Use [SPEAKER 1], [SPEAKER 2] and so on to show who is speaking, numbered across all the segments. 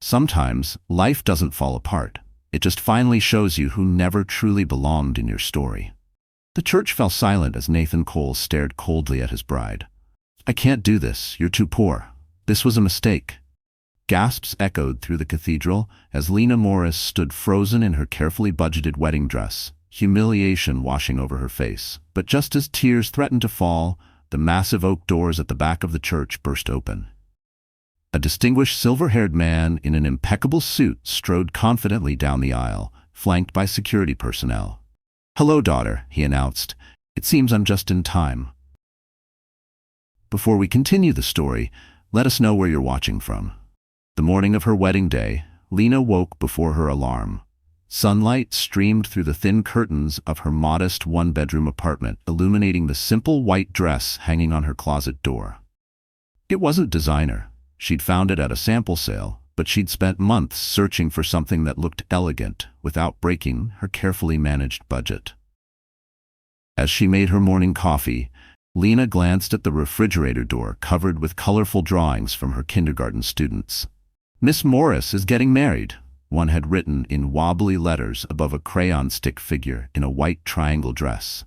[SPEAKER 1] Sometimes, life doesn't fall apart. It just finally shows you who never truly belonged in your story. The church fell silent as Nathan Cole stared coldly at his bride. "I can't do this. You're too poor. This was a mistake." Gasps echoed through the cathedral as Lena Morris stood frozen in her carefully budgeted wedding dress, humiliation washing over her face. But just as tears threatened to fall, the massive oak doors at the back of the church burst open. A distinguished silver-haired man in an impeccable suit strode confidently down the aisle, flanked by security personnel. "Hello, daughter," he announced. "It seems I'm just in time." Before we continue the story, let us know where you're watching from. The morning of her wedding day, Lena woke before her alarm. Sunlight streamed through the thin curtains of her modest one-bedroom apartment, illuminating the simple white dress hanging on her closet door. It wasn't designer. She'd found it at a sample sale, but she'd spent months searching for something that looked elegant without breaking her carefully managed budget. As she made her morning coffee, Lena glanced at the refrigerator door covered with colorful drawings from her kindergarten students. "Miss Morris is getting married," one had written in wobbly letters above a crayon stick figure in a white triangle dress.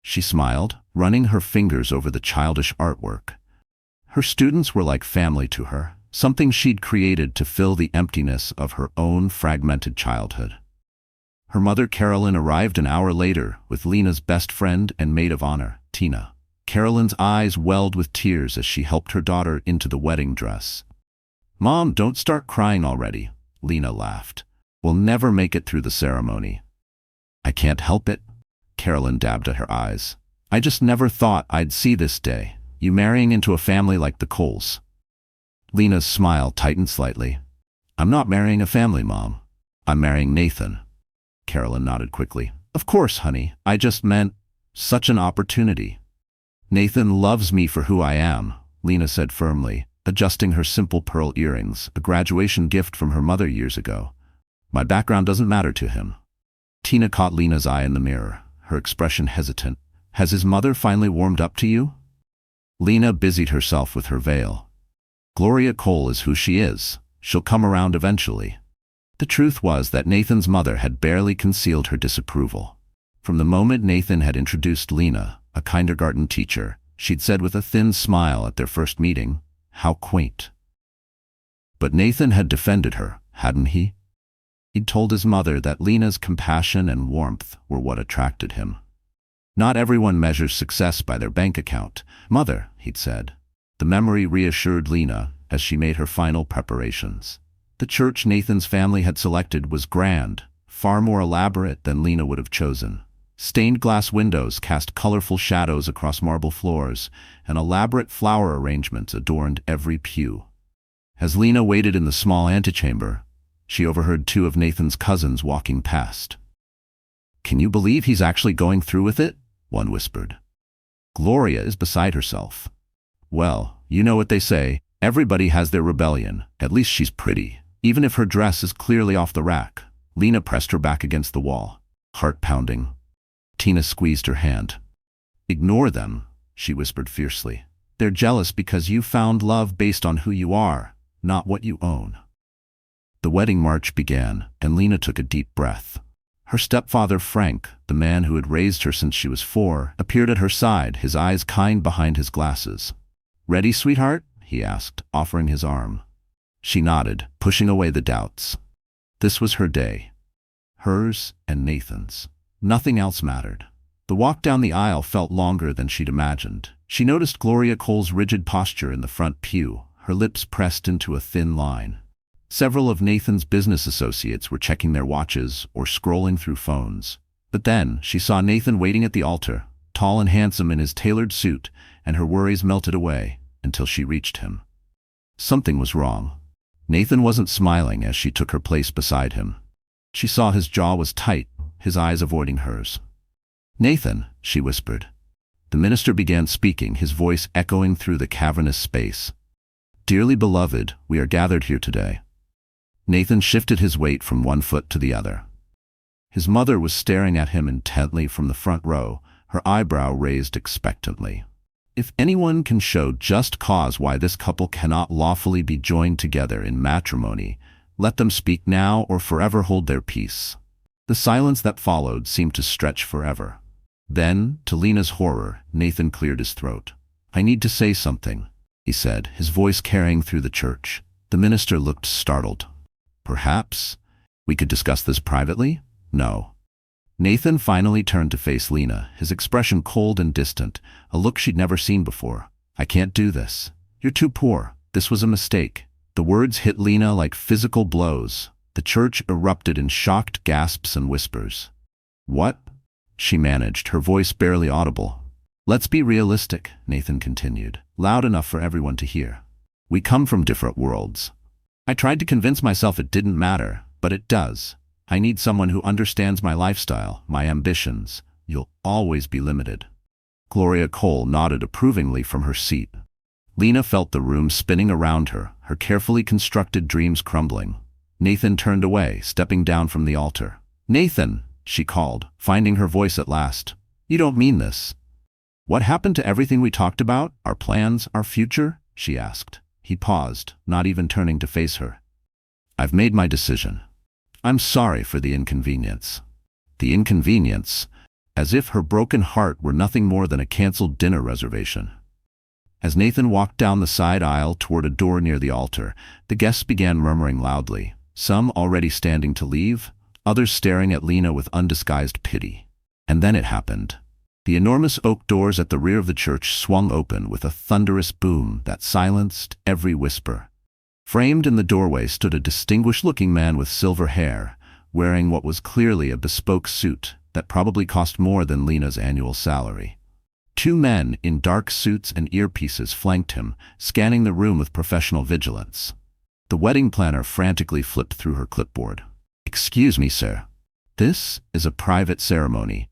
[SPEAKER 1] She smiled, running her fingers over the childish artwork. Her students were like family to her, something she'd created to fill the emptiness of her own fragmented childhood. Her mother Carolyn arrived an hour later with Lena's best friend and maid of honor, Tina. Carolyn's eyes welled with tears as she helped her daughter into the wedding dress. "Mom, don't start crying already," Lena laughed. "We'll never make it through the ceremony." "I can't help it," Carolyn dabbed at her eyes. "I just never thought I'd see this day. You marrying into a family like the Coles." Lena's smile tightened slightly. "I'm not marrying a family, Mom. I'm marrying Nathan." Carolyn nodded quickly. "Of course, honey. I just meant such an opportunity." "Nathan loves me for who I am," Lena said firmly, adjusting her simple pearl earrings, a graduation gift from her mother years ago. "My background doesn't matter to him." Tina caught Lena's eye in the mirror, her expression hesitant. "Has his mother finally warmed up to you?" Lena busied herself with her veil. "Gloria Cole is who she is. She'll come around eventually." The truth was that Nathan's mother had barely concealed her disapproval. From the moment Nathan had introduced Lena, a kindergarten teacher, she'd said with a thin smile at their first meeting, "How quaint." But Nathan had defended her, hadn't he? He'd told his mother that Lena's compassion and warmth were what attracted him. "Not everyone measures success by their bank account, Mother," he'd said. The memory reassured Lena as she made her final preparations. The church Nathan's family had selected was grand, far more elaborate than Lena would have chosen. Stained glass windows cast colorful shadows across marble floors, and elaborate flower arrangements adorned every pew. As Lena waited in the small antechamber, she overheard two of Nathan's cousins walking past. "Can you believe he's actually going through with it?" one whispered. "Gloria is beside herself." "Well, you know what they say, everybody has their rebellion. At least she's pretty, even if her dress is clearly off the rack." Lena pressed her back against the wall, heart pounding. Tina squeezed her hand. "Ignore them," she whispered fiercely. "They're jealous because you found love based on who you are, not what you own." The wedding march began, and Lena took a deep breath. Her stepfather Frank, the man who had raised her since she was 4, appeared at her side, his eyes kind behind his glasses. "Ready, sweetheart?" he asked, offering his arm. She nodded, pushing away the doubts. This was her day. Hers and Nathan's. Nothing else mattered. The walk down the aisle felt longer than she'd imagined. She noticed Gloria Cole's rigid posture in the front pew, her lips pressed into a thin line. Several of Nathan's business associates were checking their watches or scrolling through phones. But then she saw Nathan waiting at the altar, tall and handsome in his tailored suit, and her worries melted away until she reached him. Something was wrong. Nathan wasn't smiling as she took her place beside him. She saw his jaw was tight, his eyes avoiding hers. "Nathan," she whispered. The minister began speaking, his voice echoing through the cavernous space. "Dearly beloved, we are gathered here today." Nathan shifted his weight from one foot to the other. His mother was staring at him intently from the front row, her eyebrow raised expectantly. If anyone can show just cause why this couple cannot lawfully be joined together in matrimony, Let them speak now or forever hold their peace. The silence that followed seemed to stretch forever. Then, to Lena's horror, Nathan cleared his throat. "I need to say something," he said, his voice carrying through the church. The minister looked startled. "Perhaps we could discuss this privately?" "No." Nathan finally turned to face Lena, his expression cold and distant, a look she'd never seen before. "I can't do this. You're too poor. This was a mistake." The words hit Lena like physical blows. The church erupted in shocked gasps and whispers. "What?" she managed, her voice barely audible. "Let's be realistic," Nathan continued, loud enough for everyone to hear. "We come from different worlds. I tried to convince myself it didn't matter, but it does. I need someone who understands my lifestyle, my ambitions. You'll always be limited." Gloria Cole nodded approvingly from her seat. Lena felt the room spinning around her, her carefully constructed dreams crumbling. Nathan turned away, stepping down from the altar. "Nathan," she called, finding her voice at last. "You don't mean this." "What happened to everything we talked about? Our plans, our future?" she asked. He paused, not even turning to face her. "I've made my decision. I'm sorry for the inconvenience." The inconvenience, as if her broken heart were nothing more than a canceled dinner reservation. As Nathan walked down the side aisle toward a door near the altar, the guests began murmuring loudly, some already standing to leave, others staring at Lena with undisguised pity. And then it happened. The enormous oak doors at the rear of the church swung open with a thunderous boom that silenced every whisper. Framed in the doorway stood a distinguished-looking man with silver hair, wearing what was clearly a bespoke suit that probably cost more than Lena's annual salary. Two men in dark suits and earpieces flanked him, scanning the room with professional vigilance. The wedding planner frantically flipped through her clipboard. "Excuse me, sir. This is a private ceremony."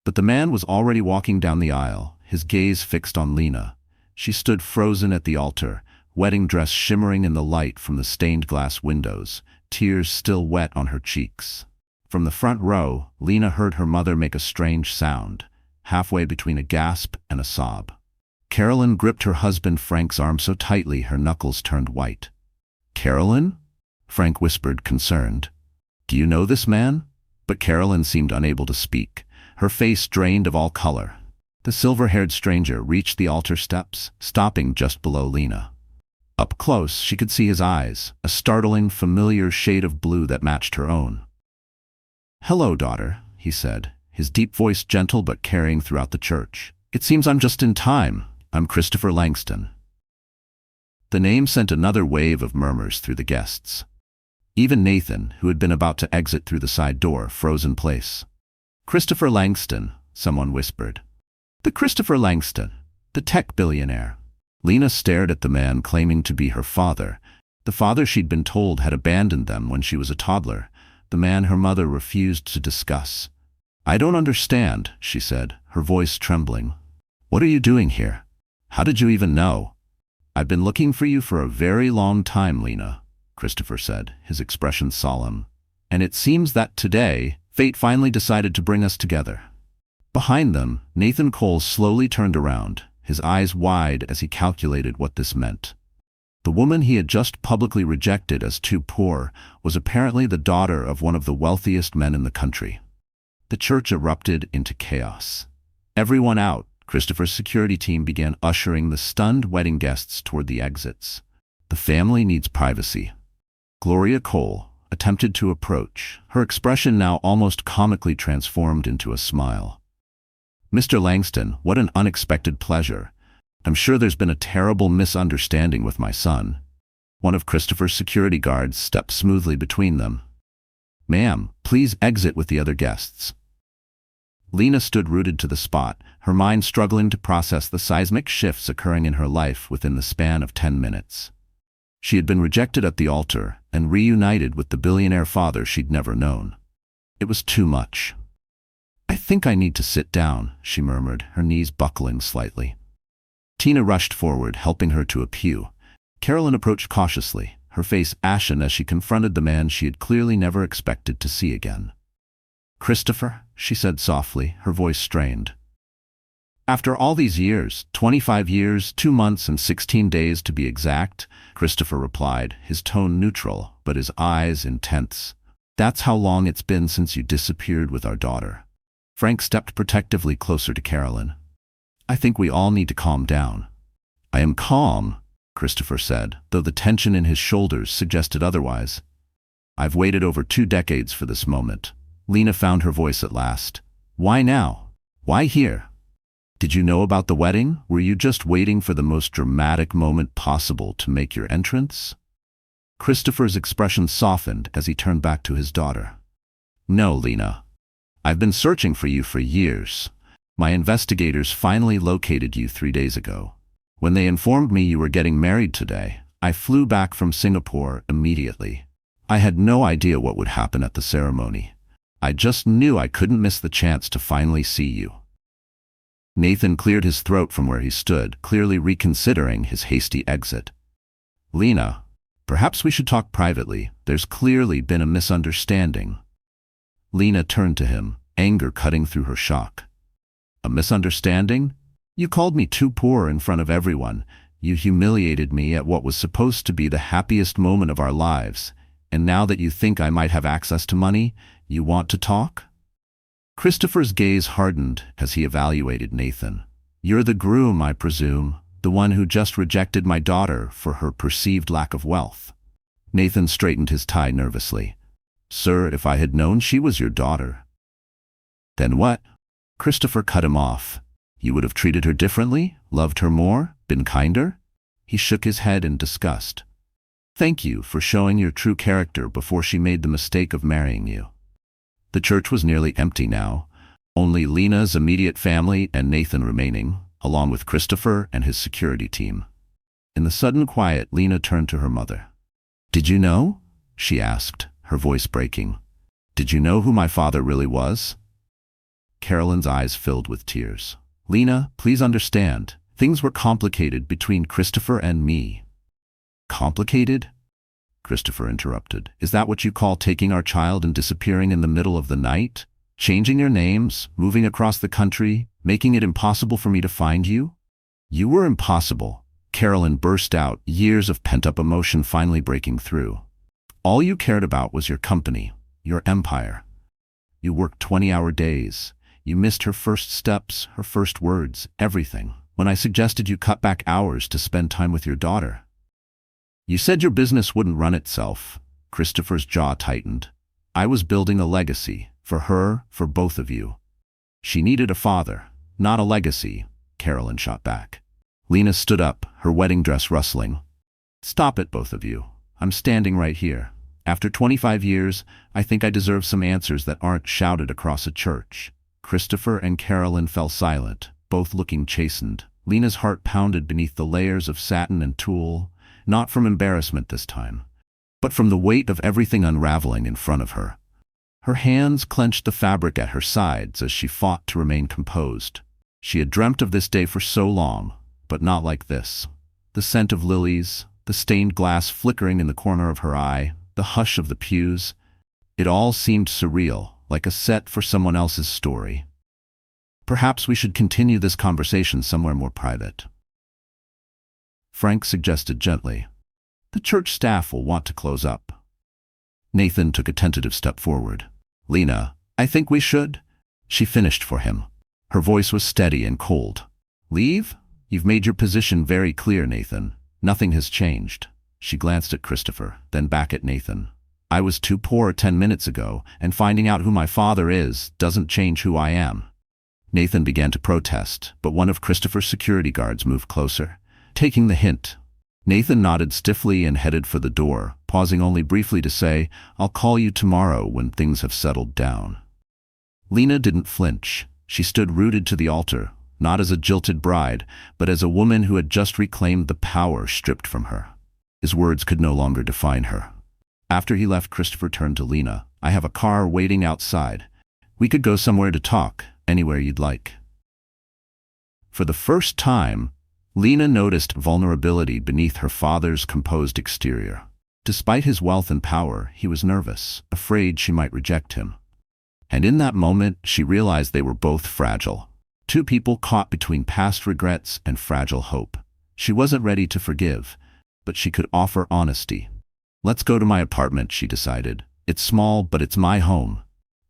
[SPEAKER 1] But the man was already walking down the aisle, his gaze fixed on Lena. She stood frozen at the altar, wedding dress shimmering in the light from the stained glass windows, tears still wet on her cheeks. From the front row, Lena heard her mother make a strange sound, halfway between a gasp and a sob. Carolyn gripped her husband Frank's arm so tightly her knuckles turned white. "Carolyn?" Frank whispered, concerned. "Do you know this man?" But Carolyn seemed unable to speak, her face drained of all color. The silver-haired stranger reached the altar steps, stopping just below Lena. Up close, she could see his eyes, a startling, familiar shade of blue that matched her own. "Hello, daughter," he said, his deep voice gentle but carrying throughout the church. "It seems I'm just in time. I'm Christopher Langston." The name sent another wave of murmurs through the guests. Even Nathan, who had been about to exit through the side door, froze in place. "Christopher Langston," someone whispered. "The Christopher Langston, the tech billionaire." Lena stared at the man claiming to be her father, the father she'd been told had abandoned them when she was a toddler, the man her mother refused to discuss. "I don't understand," she said, her voice trembling. "What are you doing here? How did you even know?" "I've been looking for you for a very long time, Lena," Christopher said, his expression solemn. "And it seems that today, fate finally decided to bring us together." Behind them, Nathan Cole slowly turned around, his eyes wide as he calculated what this meant. The woman he had just publicly rejected as too poor was apparently the daughter of one of the wealthiest men in the country. The church erupted into chaos. "Everyone out," Christopher's security team began ushering the stunned wedding guests toward the exits. "The family needs privacy." Gloria Cole attempted to approach, her expression now almost comically transformed into a smile. "Mr. Langston, what an unexpected pleasure. I'm sure there's been a terrible misunderstanding with my son." One of Christopher's security guards stepped smoothly between them. "Ma'am, please exit with the other guests." Lena stood rooted to the spot, her mind struggling to process the seismic shifts occurring in her life within the span of 10 minutes. She had been rejected at the altar and reunited with the billionaire father she'd never known. It was too much. "I think I need to sit down," she murmured, her knees buckling slightly. Tina rushed forward, helping her to a pew. Carolyn approached cautiously, her face ashen as she confronted the man she had clearly never expected to see again. "Christopher," she said softly, her voice strained. "After all these years, 25 years, 2 months and 16 days to be exact," Christopher replied, his tone neutral, but his eyes intense. "That's how long it's been since you disappeared with our daughter." Frank stepped protectively closer to Carolyn. "I think we all need to calm down." "I am calm," Christopher said, though the tension in his shoulders suggested otherwise. "I've waited over 2 decades for this moment." Lena found her voice at last. "Why now? Why here? Did you know about the wedding? Were you just waiting for the most dramatic moment possible to make your entrance?" Christopher's expression softened as he turned back to his daughter. "No, Lena. I've been searching for you for years. My investigators finally located you 3 days ago. When they informed me you were getting married today, I flew back from Singapore immediately. I had no idea what would happen at the ceremony. I just knew I couldn't miss the chance to finally see you." Nathan cleared his throat from where he stood, clearly reconsidering his hasty exit. "Lena, perhaps we should talk privately. There's clearly been a misunderstanding." Lena turned to him, anger cutting through her shock. "A misunderstanding? You called me too poor in front of everyone. You humiliated me at what was supposed to be the happiest moment of our lives. And now that you think I might have access to money, you want to talk?" Christopher's gaze hardened as he evaluated Nathan. "You're the groom, I presume, the one who just rejected my daughter for her perceived lack of wealth." Nathan straightened his tie nervously. "Sir, if I had known she was your daughter." "Then what?" Christopher cut him off. "You would have treated her differently? Loved her more? Been kinder?" He shook his head in disgust. "Thank you for showing your true character before she made the mistake of marrying you." The church was nearly empty now, only Lena's immediate family and Nathan remaining, along with Christopher and his security team. In the sudden quiet, Lena turned to her mother. "Did you know?" she asked, her voice breaking. "Did you know who my father really was?" Carolyn's eyes filled with tears. "Lena, please understand. Things were complicated between Christopher and me." "Complicated?" Christopher interrupted. "Is that what you call taking our child and disappearing in the middle of the night? Changing your names, moving across the country, making it impossible for me to find you?" "You were impossible," Carolyn burst out, years of pent-up emotion finally breaking through. "All you cared about was your company, your empire. You worked 20-hour days. You missed her first steps, her first words, everything. When I suggested you cut back hours to spend time with your daughter, you said your business wouldn't run itself." Christopher's jaw tightened. "I was building a legacy, for her, for both of you." "She needed a father, not a legacy," Carolyn shot back. Lena stood up, her wedding dress rustling. "Stop it, both of you. I'm standing right here. After 25 years, I think I deserve some answers that aren't shouted across a church." Christopher and Carolyn fell silent, both looking chastened. Lena's heart pounded beneath the layers of satin and tulle, not from embarrassment this time, but from the weight of everything unraveling in front of her. Her hands clenched the fabric at her sides as she fought to remain composed. She had dreamt of this day for so long, but not like this. The scent of lilies, the stained glass flickering in the corner of her eye, the hush of the pews. It all seemed surreal, like a set for someone else's story. "Perhaps we should continue this conversation somewhere more private," Frank suggested gently. "The church staff will want to close up." Nathan took a tentative step forward. "Lena, I think we should," she finished for him. Her voice was steady and cold. "Leave? You've made your position very clear, Nathan. Nothing has changed." She glanced at Christopher, then back at Nathan. "I was too poor 10 minutes ago, and finding out who my father is doesn't change who I am." Nathan began to protest, but one of Christopher's security guards moved closer, taking the hint. Nathan nodded stiffly and headed for the door, pausing only briefly to say, "I'll call you tomorrow when things have settled down." Lena didn't flinch. She stood rooted to the altar, not as a jilted bride, but as a woman who had just reclaimed the power stripped from her. His words could no longer define her. After he left, Christopher turned to Lena. "I have a car waiting outside. We could go somewhere to talk, anywhere you'd like." For the first time, Lena noticed vulnerability beneath her father's composed exterior. Despite his wealth and power, he was nervous, afraid she might reject him. And in that moment, she realized they were both fragile. Two people caught between past regrets and fragile hope. She wasn't ready to forgive, but she could offer honesty. Let's go to my apartment, she decided. It's small, but it's my home.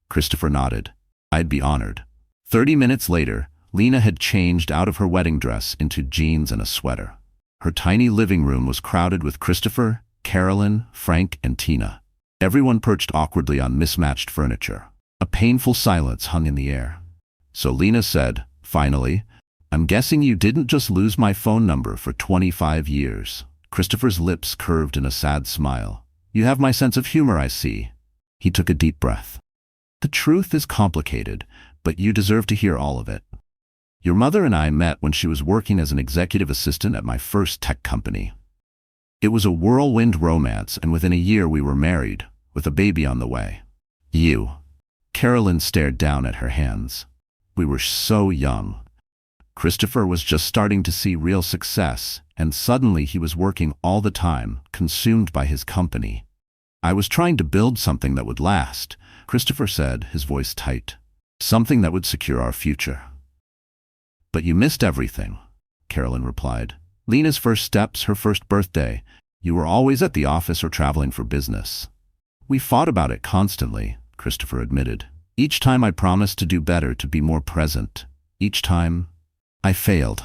[SPEAKER 1] Christopher nodded. I'd be honored. 30 minutes later, Lena had changed out of her wedding dress into jeans and a sweater. Her tiny living room was crowded with Christopher, Carolyn, Frank, and Tina. Everyone perched awkwardly on mismatched furniture. A painful silence hung in the air. So Lena said, finally, I'm guessing you didn't just lose my phone number for 25 years. Christopher's lips curved in a sad smile. You have my sense of humor, I see. He took a deep breath. The truth is complicated, but you deserve to hear all of it. Your mother and I met when she was working as an executive assistant at my first tech company. It was a whirlwind romance, and within a year we were married, with a baby on the way. You. Carolyn stared down at her hands. We were so young. Christopher was just starting to see real success, and suddenly he was working all the time, consumed by his company. I was trying to build something that would last, Christopher said, his voice tight. Something that would secure our future. But you missed everything, Carolyn replied. Lena's first steps, her first birthday. You were always at the office or traveling for business. We fought about it constantly, Christopher admitted. Each time I promised to do better, to be more present. Each time, I failed.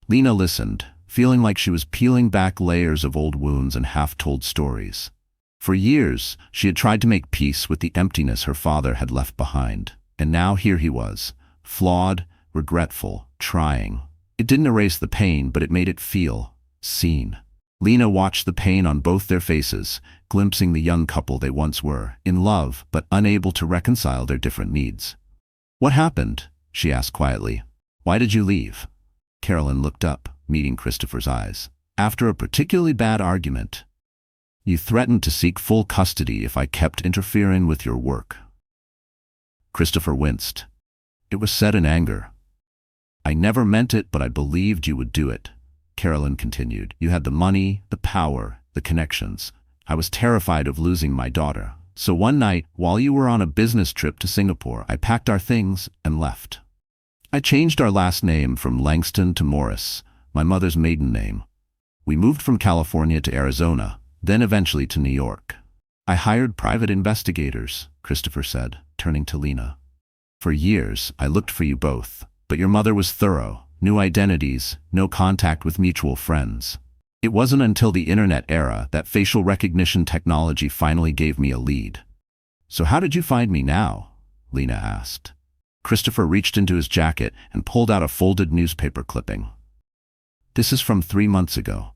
[SPEAKER 1] Lena listened, feeling like she was peeling back layers of old wounds and half-told stories. For years, she had tried to make peace with the emptiness her father had left behind. And now here he was, flawed, regretful, trying. It didn't erase the pain, but it made it feel seen. Lena watched the pain on both their faces, glimpsing the young couple they once were, in love but unable to reconcile their different needs. What happened? She asked quietly. Why did you leave? Carolyn looked up, meeting Christopher's eyes. After a particularly bad argument. You threatened to seek full custody if I kept interfering with your work. Christopher winced. It was said in anger. I never meant it, but I believed you would do it. Carolyn continued. You had the money, the power, the connections. I was terrified of losing my daughter. So one night, while you were on a business trip to Singapore, I packed our things and left. I changed our last name from Langston to Morris, my mother's maiden name. We moved from California to Arizona, then eventually to New York. I hired private investigators, Christopher said, turning to Lena. For years, I looked for you both, but your mother was thorough. New identities, no contact with mutual friends. It wasn't until the internet era that facial recognition technology finally gave me a lead. So how did you find me now? Lena asked. Christopher reached into his jacket and pulled out a folded newspaper clipping. This is from 3 months ago.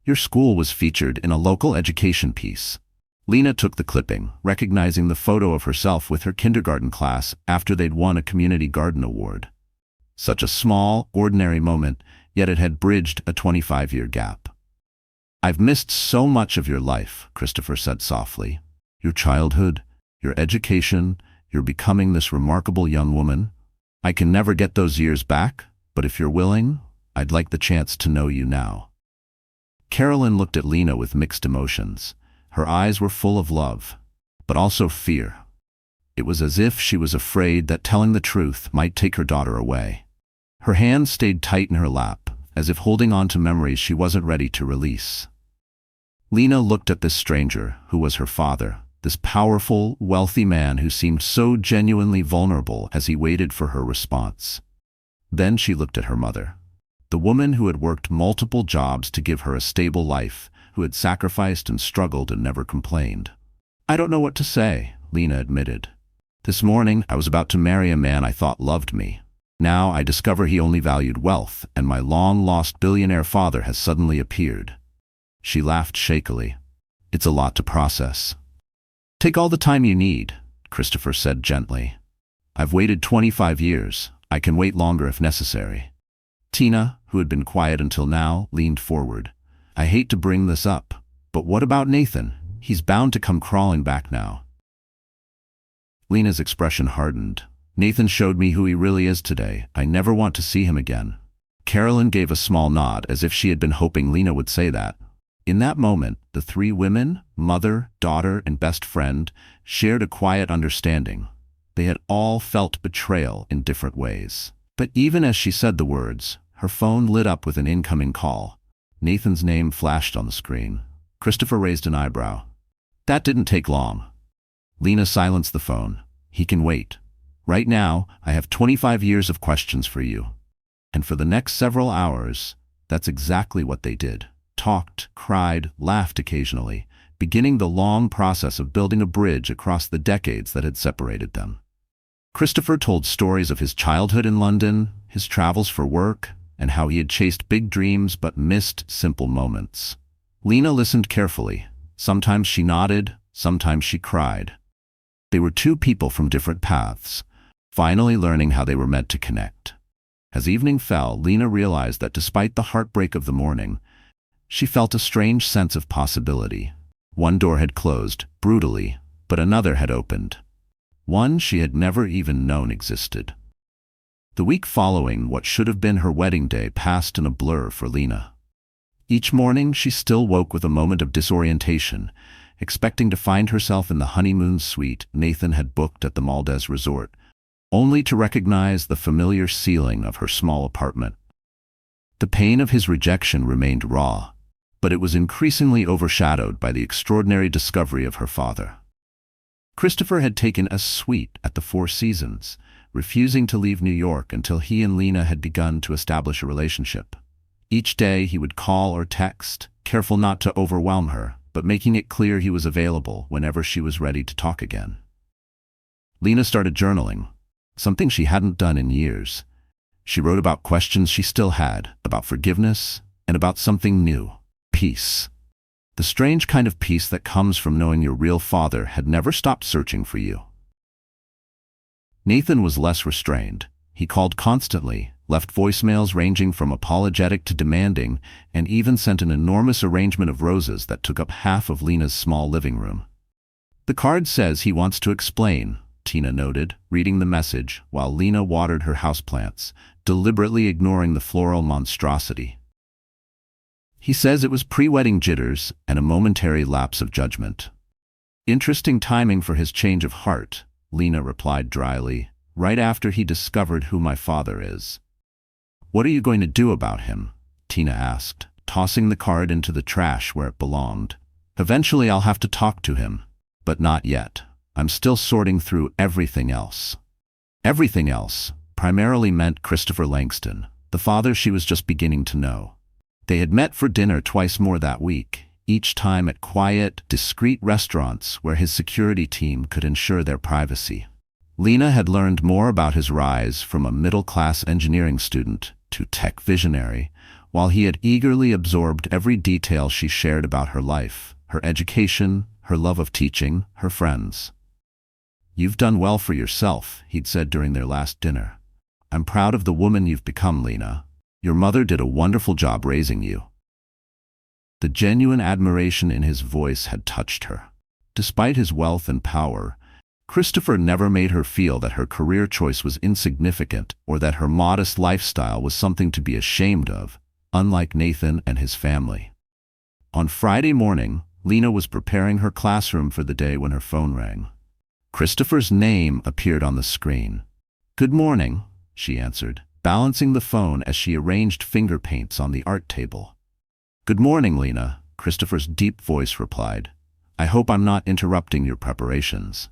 [SPEAKER 1] Your school was featured in a local education piece. Lena took the clipping, recognizing the photo of herself with her kindergarten class after they'd won a community garden award. Such a small, ordinary moment, yet it had bridged a 25-year gap. I've missed so much of your life, Christopher said softly. Your childhood, your education, your becoming this remarkable young woman. I can never get those years back, but if you're willing, I'd like the chance to know you now. Carolyn looked at Lena with mixed emotions. Her eyes were full of love, but also fear. It was as if she was afraid that telling the truth might take her daughter away. Her hands stayed tight in her lap, as if holding on to memories she wasn't ready to release. Lena looked at this stranger, who was her father, this powerful, wealthy man who seemed so genuinely vulnerable as he waited for her response. Then she looked at her mother, the woman who had worked multiple jobs to give her a stable life, who had sacrificed and struggled and never complained. I don't know what to say, Lena admitted. This morning, I was about to marry a man I thought loved me. Now I discover he only valued wealth, and my long-lost billionaire father has suddenly appeared. She laughed shakily. It's a lot to process. Take all the time you need, Christopher said gently. I've waited 25 years. I can wait longer if necessary. Tina, who had been quiet until now, leaned forward. I hate to bring this up, but what about Nathan? He's bound to come crawling back now. Lena's expression hardened. Nathan showed me who he really is today. I never want to see him again. Carolyn gave a small nod as if she had been hoping Lena would say that. In that moment, the three women, mother, daughter, and best friend, shared a quiet understanding. They had all felt betrayal in different ways. But even as she said the words, her phone lit up with an incoming call. Nathan's name flashed on the screen. Christopher raised an eyebrow. That didn't take long. Lena silenced the phone. He can wait. Right now, I have 25 years of questions for you. And for the next several hours, that's exactly what they did. Talked, cried, laughed occasionally, beginning the long process of building a bridge across the decades that had separated them. Christopher told stories of his childhood in London, his travels for work, and how he had chased big dreams but missed simple moments. Lena listened carefully. Sometimes she nodded, sometimes she cried. They were two people from different paths, finally learning how they were meant to connect. As evening fell, Lena realized that despite the heartbreak of the morning, she felt a strange sense of possibility. One door had closed, brutally, but another had opened. One she had never even known existed. The week following what should have been her wedding day passed in a blur for Lena. Each morning she still woke with a moment of disorientation, expecting to find herself in the honeymoon suite Nathan had booked at the Maldives resort, only to recognize the familiar ceiling of her small apartment. The pain of his rejection remained raw, but it was increasingly overshadowed by the extraordinary discovery of her father. Christopher had taken a suite at the Four Seasons, refusing to leave New York until he and Lena had begun to establish a relationship. Each day he would call or text, careful not to overwhelm her, but making it clear he was available whenever she was ready to talk again. Lena started journaling, something she hadn't done in years. She wrote about questions she still had, about forgiveness, and about something new, peace. The strange kind of peace that comes from knowing your real father had never stopped searching for you. Nathan was less restrained. He called constantly, left voicemails ranging from apologetic to demanding, and even sent an enormous arrangement of roses that took up half of Lena's small living room. The card says he wants to explain, Tina noted, reading the message while Lena watered her houseplants, deliberately ignoring the floral monstrosity. He says it was pre-wedding jitters and a momentary lapse of judgment. Interesting timing for his change of heart, Lena replied dryly, right after he discovered who my father is. What are you going to do about him? Tina asked, tossing the card into the trash where it belonged. Eventually I'll have to talk to him, but not yet. I'm still sorting through everything else. Everything else primarily meant Christopher Langston, the father she was just beginning to know. They had met for dinner twice more that week, each time at quiet, discreet restaurants where his security team could ensure their privacy. Lena had learned more about his rise from a middle-class engineering student to tech visionary, while he had eagerly absorbed every detail she shared about her life, her education, her love of teaching, her friends. "You've done well for yourself," he'd said during their last dinner. "I'm proud of the woman you've become, Lena. Your mother did a wonderful job raising you." The genuine admiration in his voice had touched her. Despite his wealth and power, Christopher never made her feel that her career choice was insignificant or that her modest lifestyle was something to be ashamed of, unlike Nathan and his family. On Friday morning, Lena was preparing her classroom for the day when her phone rang. Christopher's name appeared on the screen. "Good morning," she answered, balancing the phone as she arranged finger paints on the art table. "Good morning, Lena," Christopher's deep voice replied. "I hope I'm not interrupting your preparations."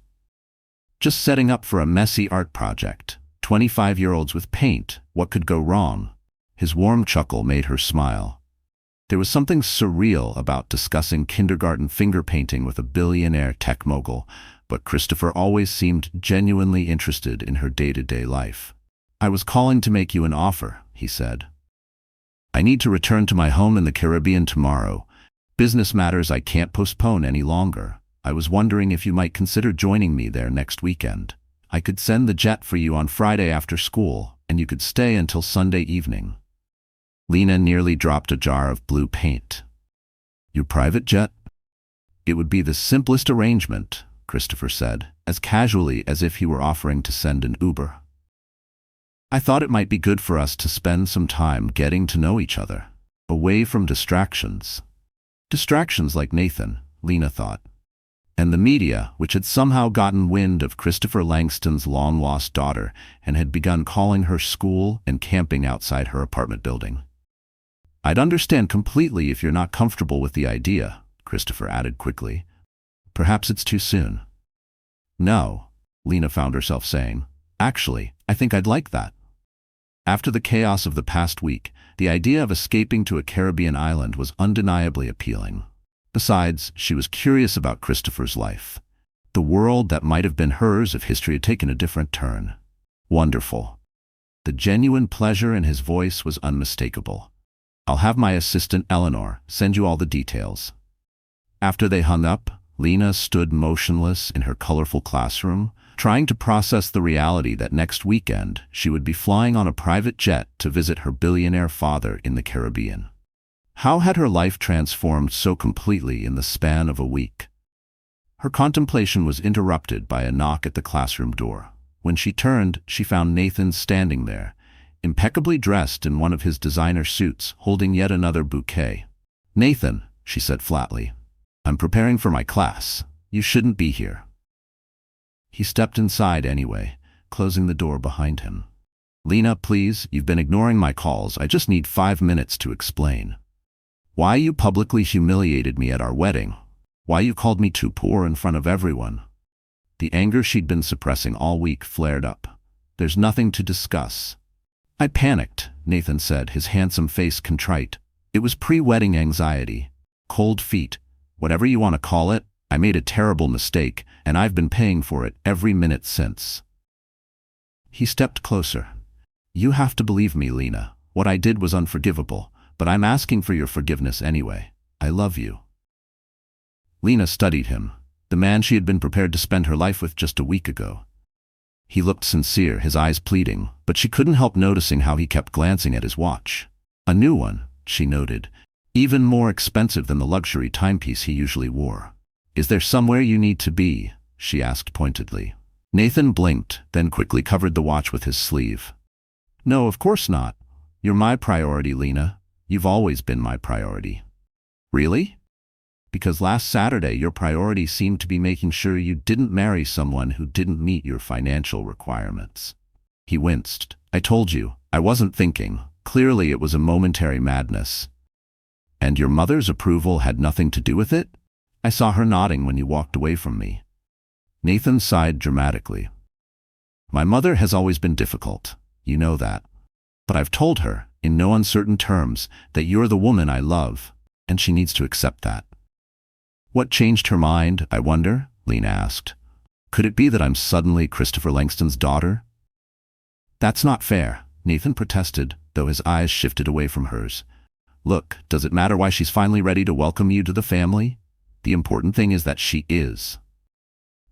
[SPEAKER 1] "Just setting up for a messy art project. 25-year-olds with paint. What could go wrong?" His warm chuckle made her smile. There was something surreal about discussing kindergarten finger painting with a billionaire tech mogul, but Christopher always seemed genuinely interested in her day-to-day life. "I was calling to make you an offer," he said. "I need to return to my home in the Caribbean tomorrow. Business matters I can't postpone any longer. I was wondering if you might consider joining me there next weekend. I could send the jet for you on Friday after school, and you could stay until Sunday evening." Lena nearly dropped a jar of blue paint. "Your private jet?" "It would be the simplest arrangement," Christopher said, as casually as if he were offering to send an Uber. "I thought it might be good for us to spend some time getting to know each other, away from distractions." Distractions like Nathan, Lena thought. And the media, which had somehow gotten wind of Christopher Langston's long-lost daughter and had begun calling her school and camping outside her apartment building. "I'd understand completely if you're not comfortable with the idea," Christopher added quickly. Perhaps it's too soon. No, Lena found herself saying. Actually, I think I'd like that. After the chaos of the past week, the idea of escaping to a Caribbean island was undeniably appealing. Besides, she was curious about Christopher's life. The world that might have been hers if history had taken a different turn. Wonderful. The genuine pleasure in his voice was unmistakable. I'll have my assistant Eleanor send you all the details. After they hung up, Lena stood motionless in her colorful classroom, trying to process the reality that next weekend she would be flying on a private jet to visit her billionaire father in the Caribbean. How had her life transformed so completely in the span of a week? Her contemplation was interrupted by a knock at the classroom door. When she turned, she found Nathan standing there, impeccably dressed in one of his designer suits, holding yet another bouquet. "Nathan," she said flatly, "I'm preparing for my class. You shouldn't be here." He stepped inside anyway, closing the door behind him. "Lena, please, you've been ignoring my calls. I just need 5 minutes to explain. Why you publicly humiliated me at our wedding. Why you called me too poor in front of everyone." The anger she'd been suppressing all week flared up. "There's nothing to discuss." "I panicked," Nathan said, his handsome face contrite. "It was pre-wedding anxiety. Cold feet. Whatever you want to call it, I made a terrible mistake, and I've been paying for it every minute since." He stepped closer. "You have to believe me, Lena. What I did was unforgivable, but I'm asking for your forgiveness anyway. I love you." Lena studied him, the man she had been prepared to spend her life with just a week ago. He looked sincere, his eyes pleading, but she couldn't help noticing how he kept glancing at his watch. A new one, she noted, even more expensive than the luxury timepiece he usually wore. "Is there somewhere you need to be?" she asked pointedly. Nathan blinked, then quickly covered the watch with his sleeve. "No, of course not. You're my priority, Lena. You've always been my priority." "Really?" "Because last Saturday your priority seemed to be making sure you didn't marry someone who didn't meet your financial requirements." He winced. "I told you, I wasn't thinking. Clearly it was a momentary madness." "And your mother's approval had nothing to do with it? I saw her nodding when you walked away from me." Nathan sighed dramatically. "My mother has always been difficult. You know that. But I've told her, in no uncertain terms, that you're the woman I love, and she needs to accept that." "What changed her mind, I wonder?" Lena asked. "Could it be that I'm suddenly Christopher Langston's daughter?" "That's not fair," Nathan protested, though his eyes shifted away from hers. "Look, does it matter why she's finally ready to welcome you to the family? The important thing is that she is."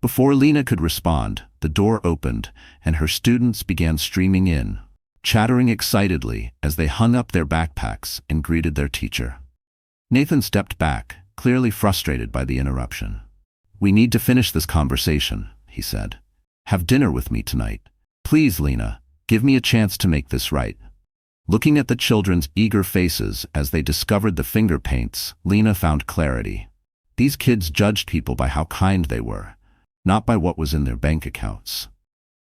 [SPEAKER 1] Before Lena could respond, the door opened, and her students began streaming in, chattering excitedly as they hung up their backpacks and greeted their teacher. Nathan stepped back, clearly frustrated by the interruption. "We need to finish this conversation," he said. "Have dinner with me tonight. Please, Lena, give me a chance to make this right." Looking at the children's eager faces as they discovered the finger paints, Lena found clarity. These kids judged people by how kind they were, not by what was in their bank accounts.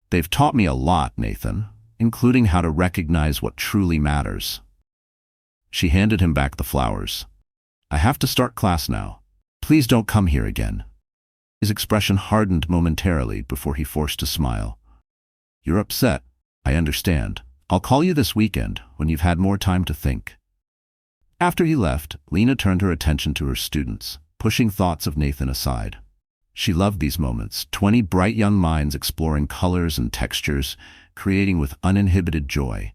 [SPEAKER 1] "They've taught me a lot, Nathan, including how to recognize what truly matters." She handed him back the flowers. "I have to start class now. Please don't come here again." His expression hardened momentarily before he forced a smile. "You're upset. I understand. I'll call you this weekend when you've had more time to think." After he left, Lena turned her attention to her students, pushing thoughts of Nathan aside. She loved these moments, 20 bright young minds exploring colors and textures, creating with uninhibited joy.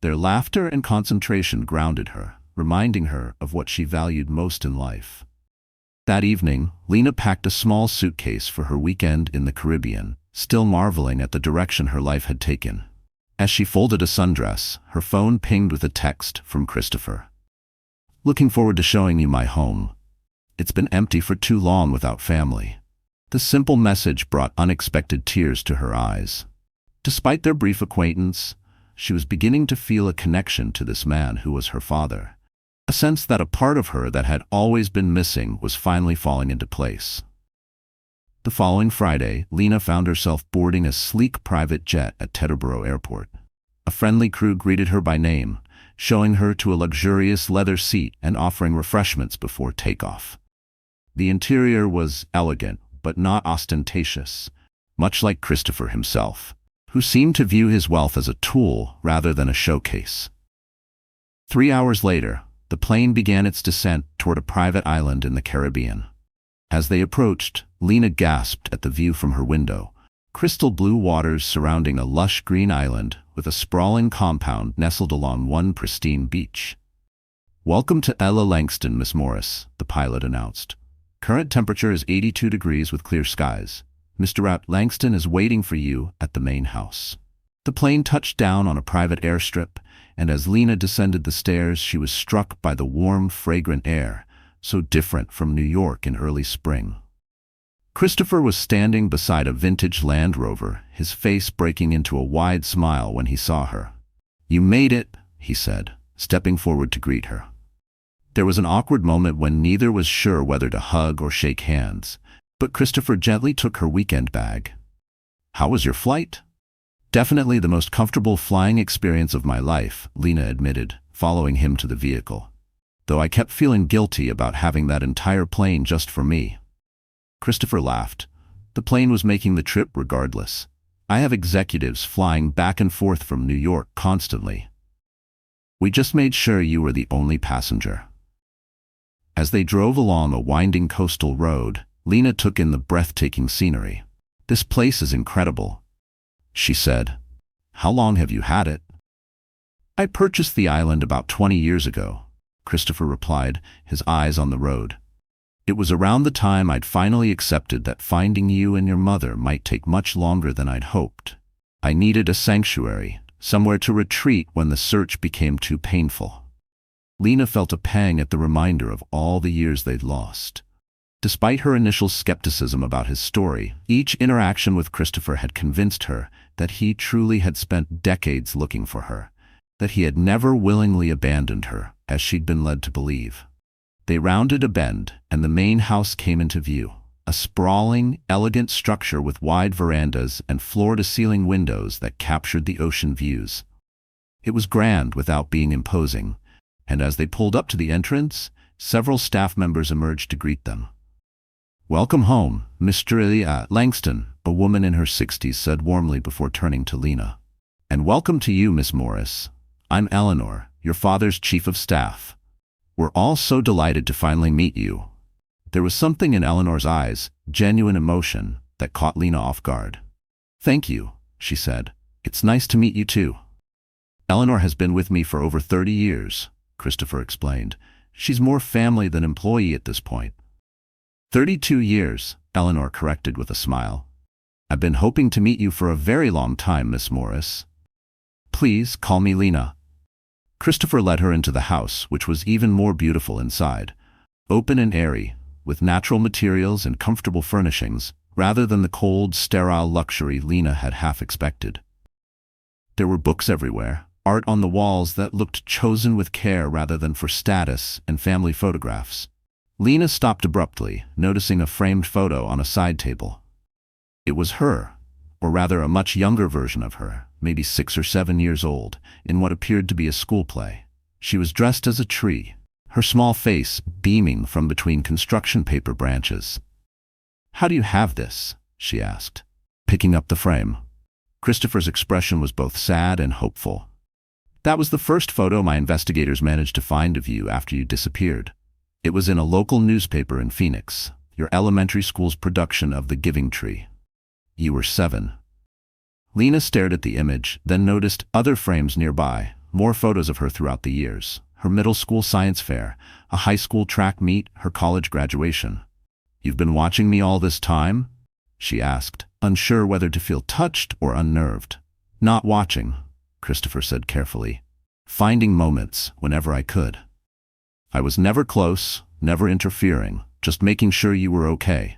[SPEAKER 1] Their laughter and concentration grounded her, reminding her of what she valued most in life. That evening, Lena packed a small suitcase for her weekend in the Caribbean, still marveling at the direction her life had taken. As she folded a sundress, her phone pinged with a text from Christopher. "Looking forward to showing you my home. It's been empty for too long without family." The simple message brought unexpected tears to her eyes. Despite their brief acquaintance, she was beginning to feel a connection to this man who was her father. A sense that a part of her that had always been missing was finally falling into place. The following Friday, Lena found herself boarding a sleek private jet at Teterboro Airport. A friendly crew greeted her by name, showing her to a luxurious leather seat and offering refreshments before takeoff. The interior was elegant, but not ostentatious, much like Christopher himself, who seemed to view his wealth as a tool rather than a showcase. 3 hours later, the plane began its descent toward a private island in the Caribbean. As they approached, Lena gasped at the view from her window. Crystal blue waters surrounding a lush green island with a sprawling compound nestled along one pristine beach. "Welcome to Ella Langston, Miss Morris," the pilot announced. "Current temperature is 82 degrees with clear skies. Mr. Langston is waiting for you at the main house." The plane touched down on a private airstrip, and as Lena descended the stairs, she was struck by the warm, fragrant air, so different from New York in early spring. Christopher was standing beside a vintage Land Rover, his face breaking into a wide smile when he saw her. "You made it," he said, stepping forward to greet her. There was an awkward moment when neither was sure whether to hug or shake hands, but Christopher gently took her weekend bag. "How was your flight?" "Definitely the most comfortable flying experience of my life," Lena admitted, following him to the vehicle. "Though I kept feeling guilty about having that entire plane just for me." Christopher laughed. "The plane was making the trip regardless. I have executives flying back and forth from New York constantly. We just made sure you were the only passenger." As they drove along a winding coastal road, Lena took in the breathtaking scenery. "This place is incredible," she said. "How long have you had it?" "I purchased the island about 20 years ago," Christopher replied, his eyes on the road. "It was around the time I'd finally accepted that finding you and your mother might take much longer than I'd hoped. I needed a sanctuary, somewhere to retreat when the search became too painful." Lena felt a pang at the reminder of all the years they'd lost. Despite her initial skepticism about his story, each interaction with Christopher had convinced her that he truly had spent decades looking for her, that he had never willingly abandoned her, as she'd been led to believe. They rounded a bend, and the main house came into view, a sprawling, elegant structure with wide verandas and floor-to-ceiling windows that captured the ocean views. It was grand without being imposing, and as they pulled up to the entrance, several staff members emerged to greet them. "Welcome home, Mr. Langston," a woman in her 60s said warmly before turning to Lena. "And welcome to you, Miss Morris. I'm Eleanor, your father's chief of staff. We're all so delighted to finally meet you." There was something in Eleanor's eyes, genuine emotion, that caught Lena off guard. "Thank you," she said. "It's nice to meet you too." "Eleanor has been with me for over 30 years, Christopher explained. "She's more family than employee at this point." 32 years, Eleanor corrected with a smile. "I've been hoping to meet you for a very long time, Miss Morris. Please call me Lena." Christopher led her into the house, which was even more beautiful inside. Open and airy, with natural materials and comfortable furnishings, rather than the cold, sterile luxury Lena had half expected. There were books everywhere, art on the walls that looked chosen with care rather than for status, and family photographs. Lena stopped abruptly, noticing a framed photo on a side table. It was her, or rather a much younger version of her, maybe 6 or 7 years old, in what appeared to be a school play. She was dressed as a tree, her small face beaming from between construction paper branches. "How do you have this?" she asked, picking up the frame. Christopher's expression was both sad and hopeful. "That was the first photo my investigators managed to find of you after you disappeared. It was in a local newspaper in Phoenix, your elementary school's production of The Giving Tree. You were 7. Lena stared at the image, then noticed other frames nearby, more photos of her throughout the years. Her middle school science fair, a high school track meet, her college graduation. "You've been watching me all this time?" she asked, unsure whether to feel touched or unnerved. "Not watching," Christopher said carefully. "Finding moments whenever I could. I was never close, never interfering, just making sure you were okay.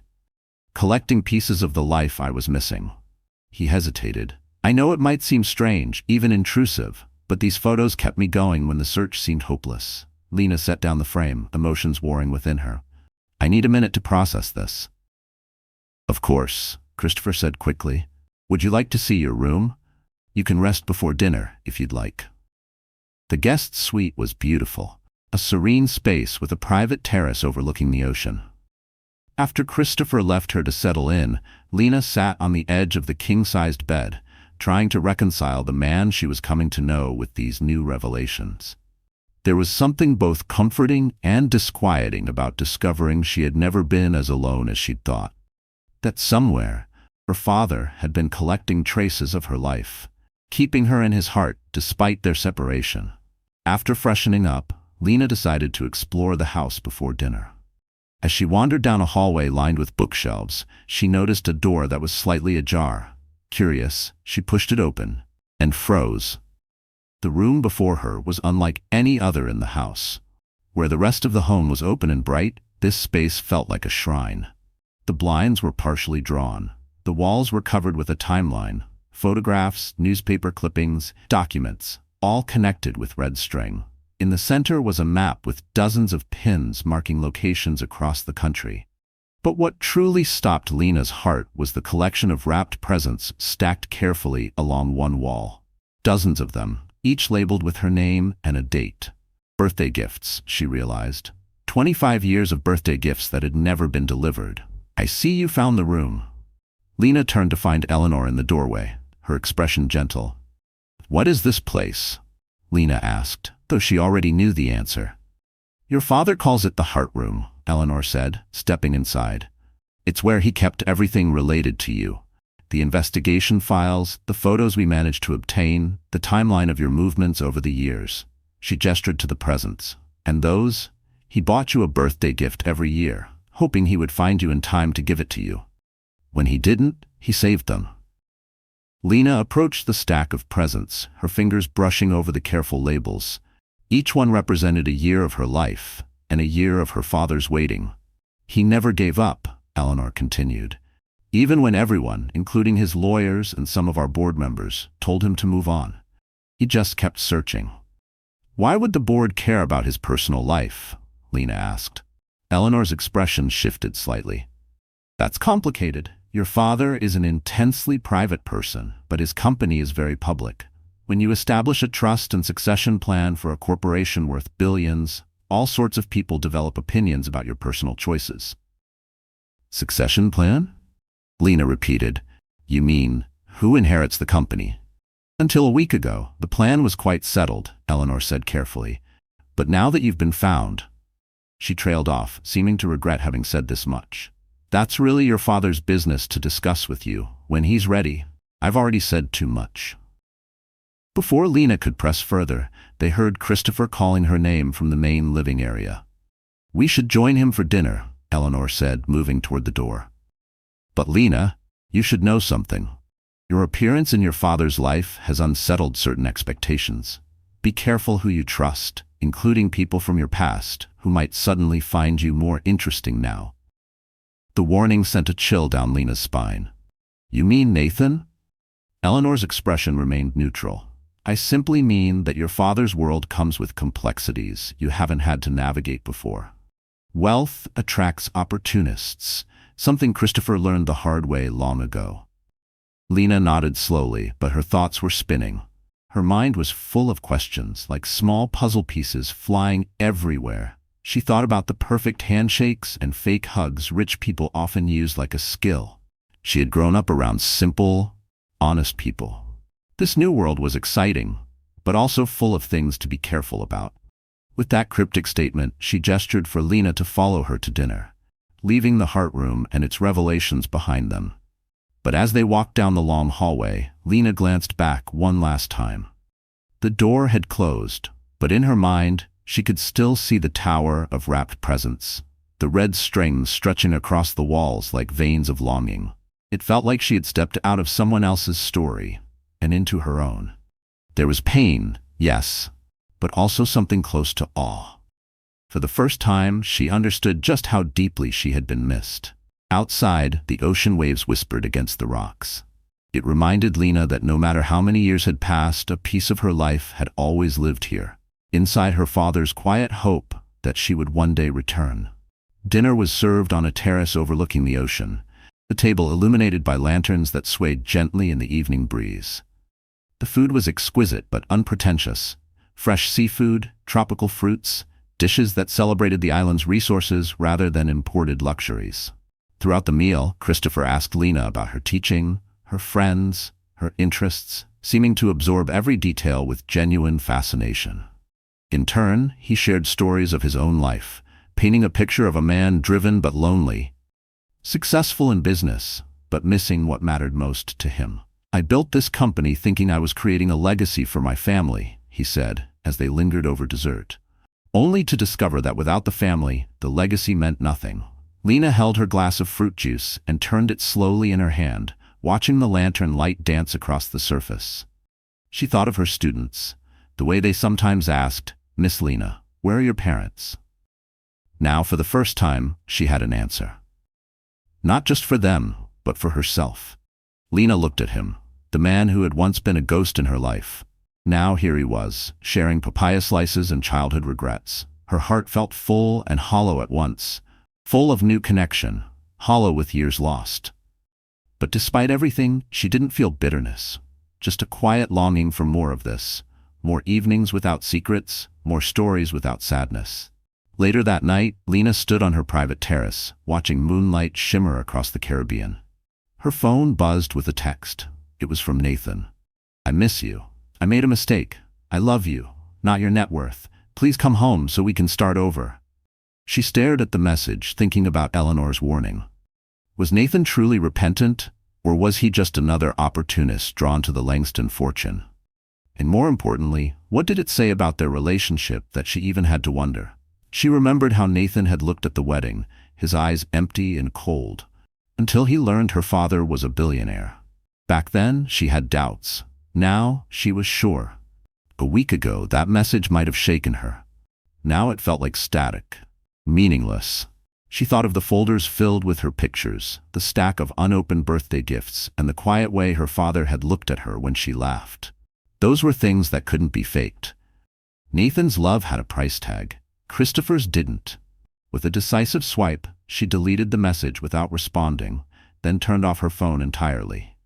[SPEAKER 1] Collecting pieces of the life I was missing." He hesitated. "I know it might seem strange, even intrusive, but these photos kept me going when the search seemed hopeless." Lena set down the frame, emotions warring within her. "I need a minute to process this." "Of course," Christopher said quickly. "Would you like to see your room? You can rest before dinner, if you'd like." The guest suite was beautiful, a serene space with a private terrace overlooking the ocean. After Christopher left her to settle in, Lena sat on the edge of the king-sized bed, trying to reconcile the man she was coming to know with these new revelations. There was something both comforting and disquieting about discovering she had never been as alone as she'd thought. That somewhere, her father had been collecting traces of her life, keeping her in his heart despite their separation. After freshening up, Lena decided to explore the house before dinner. As she wandered down a hallway lined with bookshelves, she noticed a door that was slightly ajar. Curious, she pushed it open and froze. The room before her was unlike any other in the house. Where the rest of the home was open and bright, this space felt like a shrine. The blinds were partially drawn. The walls were covered with a timeline, photographs, newspaper clippings, documents, all connected with red string. In the center was a map with dozens of pins marking locations across the country. But what truly stopped Lena's heart was the collection of wrapped presents stacked carefully along one wall. Dozens of them, each labeled with her name and a date. Birthday gifts, she realized. 25 years of birthday gifts that had never been delivered. I see you found the room. Lena turned to find Eleanor in the doorway, her expression gentle. What is this place? Lena asked, though she already knew the answer. Your father calls it the heart room, Eleanor said, stepping inside. It's where he kept everything related to you. The investigation files, the photos we managed to obtain, the timeline of your movements over the years. She gestured to the presents. And those? He bought you a birthday gift every year, hoping he would find you in time to give it to you. When he didn't, he saved them. Lena approached the stack of presents, her fingers brushing over the careful labels. Each one represented a year of her life, and a year of her father's waiting. He never gave up, Eleanor continued. Even when everyone, including his lawyers and some of our board members, told him to move on. He just kept searching. Why would the board care about his personal life? Lena asked. Eleanor's expression shifted slightly. That's complicated. Your father is an intensely private person, but his company is very public. When you establish a trust and succession plan for a corporation worth billions, all sorts of people develop opinions about your personal choices. Succession plan? Lena repeated. You mean, who inherits the company? Until a week ago, the plan was quite settled, Eleanor said carefully. But now that you've been found... She trailed off, seeming to regret having said this much. That's really your father's business to discuss with you. When he's ready, I've already said too much. Before Lena could press further, they heard Christopher calling her name from the main living area. We should join him for dinner, Eleanor said, moving toward the door. But Lena, you should know something. Your appearance in your father's life has unsettled certain expectations. Be careful who you trust, including people from your past, who might suddenly find you more interesting now. The warning sent a chill down Lena's spine. You mean Nathan? Eleanor's expression remained neutral. I simply mean that your father's world comes with complexities you haven't had to navigate before. Wealth attracts opportunists, something Christopher learned the hard way long ago. Lena nodded slowly, but her thoughts were spinning. Her mind was full of questions, like small puzzle pieces flying everywhere. She thought about the perfect handshakes and fake hugs rich people often use like a skill. She had grown up around simple, honest people. This new world was exciting, but also full of things to be careful about. With that cryptic statement, she gestured for Lena to follow her to dinner, leaving the heart room and its revelations behind them. But as they walked down the long hallway, Lena glanced back one last time. The door had closed, but in her mind, she could still see the tower of wrapped presents, the red strings stretching across the walls like veins of longing. It felt like she had stepped out of someone else's story and into her own. There was pain, yes, but also something close to awe. For the first time, she understood just how deeply she had been missed. Outside, the ocean waves whispered against the rocks. It reminded Lena that no matter how many years had passed, a piece of her life had always lived here, inside her father's quiet hope that she would one day return. Dinner was served on a terrace overlooking the ocean, the table illuminated by lanterns that swayed gently in the evening breeze. The food was exquisite but unpretentious. Fresh seafood, tropical fruits, dishes that celebrated the island's resources rather than imported luxuries. Throughout the meal, Christopher asked Lena about her teaching, her friends, her interests, seeming to absorb every detail with genuine fascination. In turn, he shared stories of his own life, painting a picture of a man driven but lonely, successful in business, but missing what mattered most to him. "I built this company thinking I was creating a legacy for my family," he said, as they lingered over dessert. Only to discover that without the family, the legacy meant nothing. Lena held her glass of fruit juice and turned it slowly in her hand, watching the lantern light dance across the surface. She thought of her students, the way they sometimes asked, "Miss Lena, where are your parents?" Now, for the first time, she had an answer. Not just for them, but for herself. Lena looked at him, the man who had once been a ghost in her life. Now here he was, sharing papaya slices and childhood regrets. Her heart felt full and hollow at once, full of new connection, hollow with years lost. But despite everything, she didn't feel bitterness, just a quiet longing for more of this, more evenings without secrets, more stories without sadness. Later that night, Lena stood on her private terrace, watching moonlight shimmer across the Caribbean. Her phone buzzed with a text. It was from Nathan. "I miss you. I made a mistake. I love you, not your net worth. Please come home so we can start over." She stared at the message, thinking about Eleanor's warning. Was Nathan truly repentant, or was he just another opportunist drawn to the Langston fortune? And more importantly, what did it say about their relationship that she even had to wonder? She remembered how Nathan had looked at the wedding, his eyes empty and cold, until he learned her father was a billionaire. Back then, she had doubts. Now, she was sure. A week ago, that message might have shaken her. Now it felt like static, meaningless. She thought of the folders filled with her pictures, the stack of unopened birthday gifts, and the quiet way her father had looked at her when she laughed. Those were things that couldn't be faked. Nathan's love had a price tag. Christopher's didn't. With a decisive swipe, she deleted the message without responding, then turned off her phone entirely.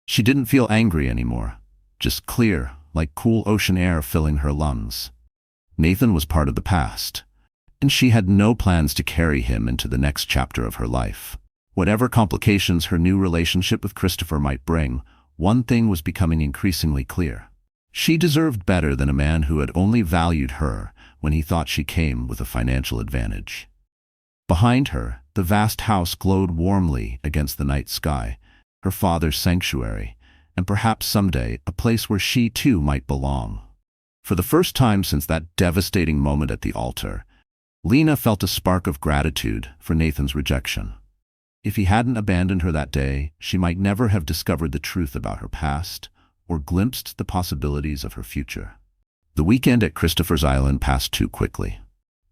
[SPEAKER 1] She didn't feel angry anymore, just clear, like cool ocean air filling her lungs. Nathan was part of the past, and she had no plans to carry him into the next chapter of her life. Whatever complications her new relationship with Christopher might bring, one thing was becoming increasingly clear. She deserved better than a man who had only valued her when he thought she came with a financial advantage. Behind her, the vast house glowed warmly against the night sky, her father's sanctuary, and perhaps someday a place where she too might belong. For the first time since that devastating moment at the altar, Lena felt a spark of gratitude for Nathan's rejection. If he hadn't abandoned her that day, she might never have discovered the truth about her past or glimpsed the possibilities of her future. The weekend at Christopher's Island passed too quickly.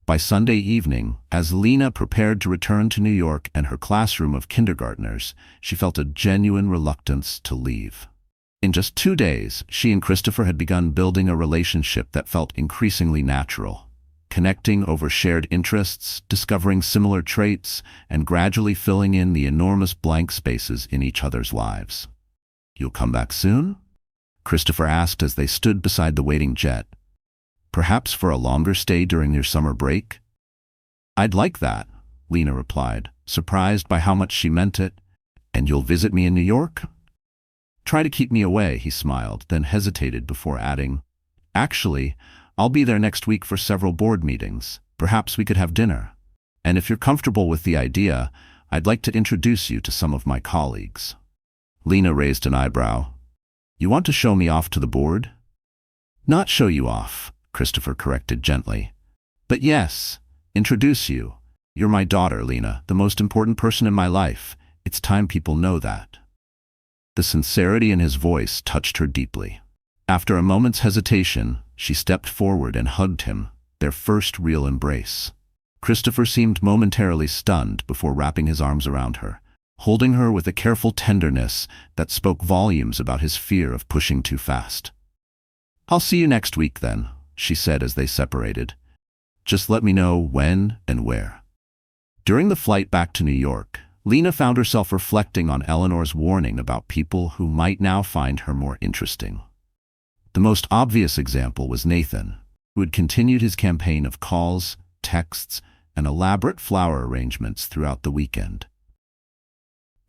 [SPEAKER 1] By Sunday evening, as Lena prepared to return to New York and her classroom of kindergartners, she felt a genuine reluctance to leave. In just 2 days, she and Christopher had begun building a relationship that felt increasingly natural, connecting over shared interests, discovering similar traits, and gradually filling in the enormous blank spaces in each other's lives. "You'll come back soon?" Christopher asked as they stood beside the waiting jet. "Perhaps for a longer stay during your summer break?" "I'd like that," Lena replied, surprised by how much she meant it. "And you'll visit me in New York?" "Try to keep me away," he smiled, then hesitated before adding, "Actually, I'll be there next week for several board meetings. Perhaps we could have dinner. And if you're comfortable with the idea, I'd like to introduce you to some of my colleagues." Lena raised an eyebrow. "You want to show me off to the board?" "Not show you off," Christopher corrected gently. "But yes, introduce you. You're my daughter, Lena, the most important person in my life. It's time people know that." The sincerity in his voice touched her deeply. After a moment's hesitation, she stepped forward and hugged him, their first real embrace. Christopher seemed momentarily stunned before wrapping his arms around her, holding her with a careful tenderness that spoke volumes about his fear of pushing too fast. "I'll see you next week then," she said as they separated. "Just let me know when and where." During the flight back to New York, Lena found herself reflecting on Eleanor's warning about people who might now find her more interesting. The most obvious example was Nathan, who had continued his campaign of calls, texts, and elaborate flower arrangements throughout the weekend.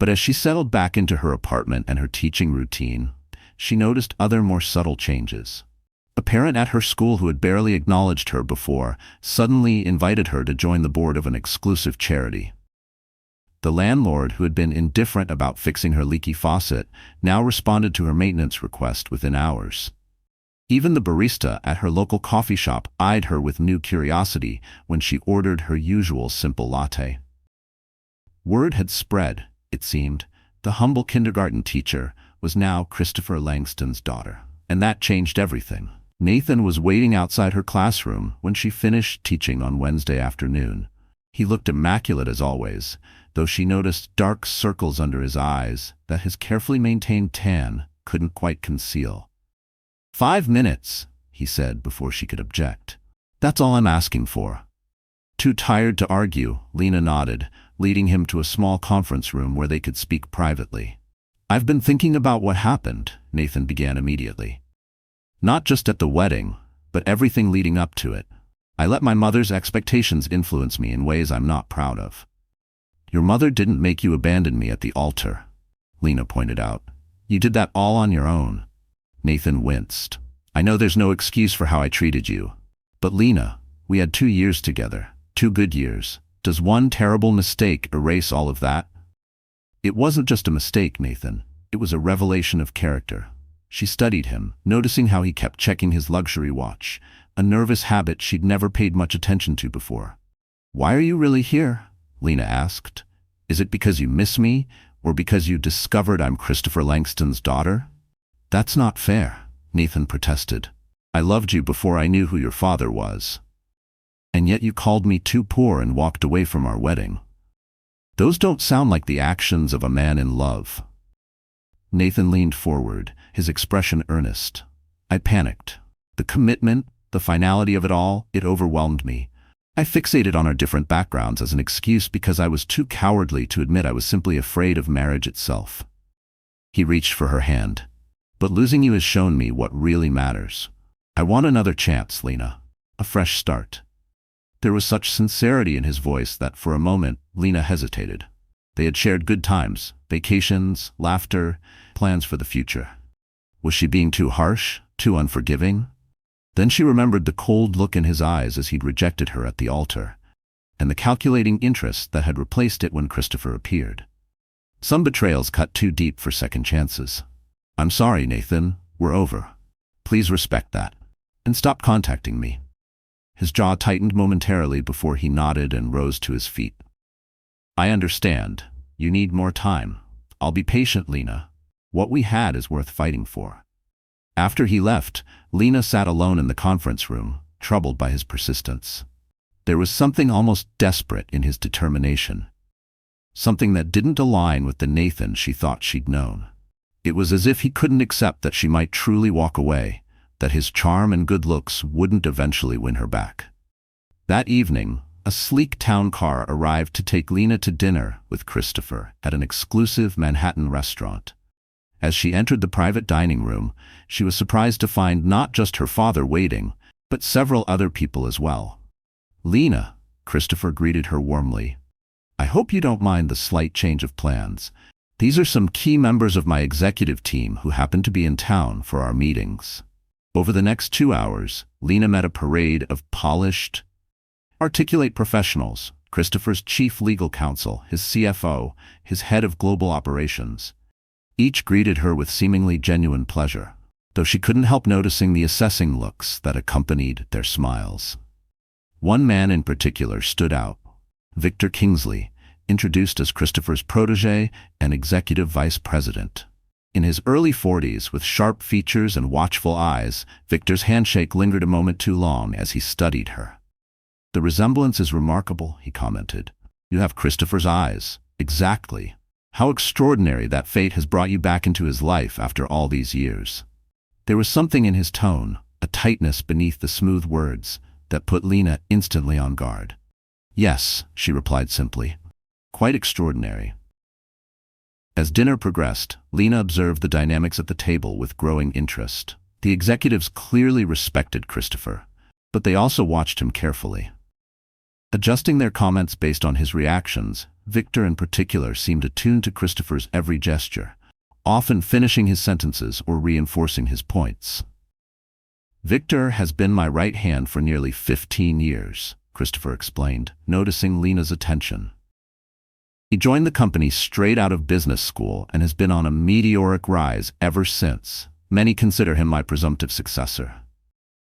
[SPEAKER 1] But as she settled back into her apartment and her teaching routine, she noticed other more subtle changes. A parent at her school who had barely acknowledged her before suddenly invited her to join the board of an exclusive charity. The landlord, who had been indifferent about fixing her leaky faucet, now responded to her maintenance request within hours. Even the barista at her local coffee shop eyed her with new curiosity when she ordered her usual simple latte. Word had spread, it seemed. The humble kindergarten teacher was now Christopher Langston's daughter, and that changed everything. Nathan was waiting outside her classroom when she finished teaching on Wednesday afternoon. He looked immaculate as always, though she noticed dark circles under his eyes that his carefully maintained tan couldn't quite conceal. 5 minutes, he said before she could object. That's all I'm asking for. Too tired to argue, Lena nodded, leading him to a small conference room where they could speak privately. I've been thinking about what happened, Nathan began immediately. Not just at the wedding, but everything leading up to it. I let my mother's expectations influence me in ways I'm not proud of. Your mother didn't make you abandon me at the altar, Lena pointed out. You did that all on your own. Nathan winced. I know there's no excuse for how I treated you. But Lena, we had 2 years together, 2 good years. Does one terrible mistake erase all of that? It wasn't just a mistake, Nathan. It was a revelation of character. She studied him, noticing how he kept checking his luxury watch, a nervous habit she'd never paid much attention to before. Why are you really here? Lena asked. Is it because you miss me, or because you discovered I'm Christopher Langston's daughter? That's not fair, Nathan protested. I loved you before I knew who your father was. And yet you called me too poor and walked away from our wedding. Those don't sound like the actions of a man in love. Nathan leaned forward, his expression earnest. I panicked. The commitment, the finality of it all, it overwhelmed me. I fixated on our different backgrounds as an excuse because I was too cowardly to admit I was simply afraid of marriage itself. He reached for her hand. But losing you has shown me what really matters. I want another chance, Lena. A fresh start. There was such sincerity in his voice that for a moment, Lena hesitated. They had shared good times, vacations, laughter, plans for the future. Was she being too harsh, too unforgiving? Then she remembered the cold look in his eyes as he'd rejected her at the altar, and the calculating interest that had replaced it when Christopher appeared. Some betrayals cut too deep for second chances. I'm sorry, Nathan. We're over. Please respect that. And stop contacting me. His jaw tightened momentarily before he nodded and rose to his feet. I understand. You need more time. I'll be patient, Lena. What we had is worth fighting for. After he left, Lena sat alone in the conference room, troubled by his persistence. There was something almost desperate in his determination. Something that didn't align with the Nathan she thought she'd known. It was as if he couldn't accept that she might truly walk away, that his charm and good looks wouldn't eventually win her back. That evening, a sleek town car arrived to take Lena to dinner with Christopher at an exclusive Manhattan restaurant. As she entered the private dining room, she was surprised to find not just her father waiting, but several other people as well. Lena, Christopher greeted her warmly. I hope you don't mind the slight change of plans. These are some key members of my executive team who happen to be in town for our meetings. Over the next 2 hours, Lena met a parade of polished, articulate professionals, Christopher's chief legal counsel, his CFO, his head of global operations. Each greeted her with seemingly genuine pleasure, though she couldn't help noticing the assessing looks that accompanied their smiles. One man in particular stood out, Victor Kingsley, introduced as Christopher's protege and executive vice president. In his early 40s, with sharp features and watchful eyes, Victor's handshake lingered a moment too long as he studied her. The resemblance is remarkable, he commented. You have Christopher's eyes. Exactly. How extraordinary that fate has brought you back into his life after all these years. There was something in his tone, a tightness beneath the smooth words, that put Lena instantly on guard. Yes, she replied simply. Quite extraordinary. As dinner progressed, Lena observed the dynamics at the table with growing interest. The executives clearly respected Christopher, but they also watched him carefully. Adjusting their comments based on his reactions, Victor in particular seemed attuned to Christopher's every gesture, often finishing his sentences or reinforcing his points. Victor has been my right hand for nearly 15 years, Christopher explained, noticing Lena's attention. He joined the company straight out of business school and has been on a meteoric rise ever since. Many consider him my presumptive successor.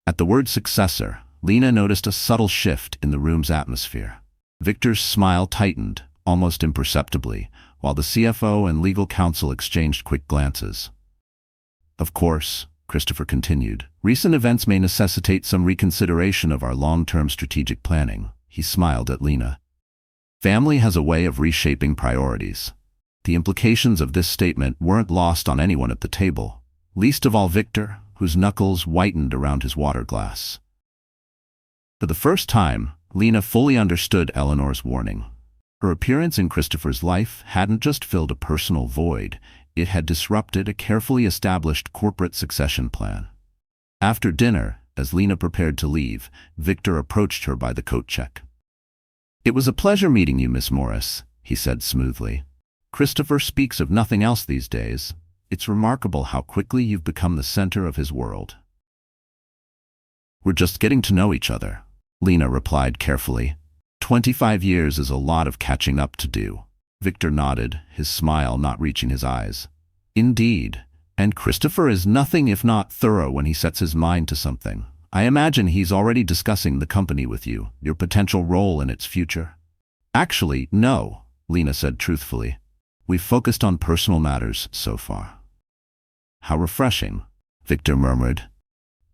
[SPEAKER 1] At the word successor, Lena noticed a subtle shift in the room's atmosphere. Victor's smile tightened, almost imperceptibly, while the CFO and legal counsel exchanged quick glances. Of course, Christopher continued, recent events may necessitate some reconsideration of our long-term strategic planning. He smiled at Lena. Family has a way of reshaping priorities. The implications of this statement weren't lost on anyone at the table, least of all Victor, whose knuckles whitened around his water glass. For the first time, Lena fully understood Eleanor's warning. Her appearance in Christopher's life hadn't just filled a personal void, it had disrupted a carefully established corporate succession plan. After dinner, as Lena prepared to leave, Victor approached her by the coat check. "It was a pleasure meeting you, Miss Morris," he said smoothly. "Christopher speaks of nothing else these days. It's remarkable how quickly you've become the center of his world." "We're just getting to know each other," Lena replied carefully. 25 years is a lot of catching up to do." Victor nodded, his smile not reaching his eyes. "Indeed. And Christopher is nothing if not thorough when he sets his mind to something. I imagine he's already discussing the company with you, your potential role in its future." "Actually, no," Lena said truthfully. "We've focused on personal matters so far." "How refreshing," Victor murmured.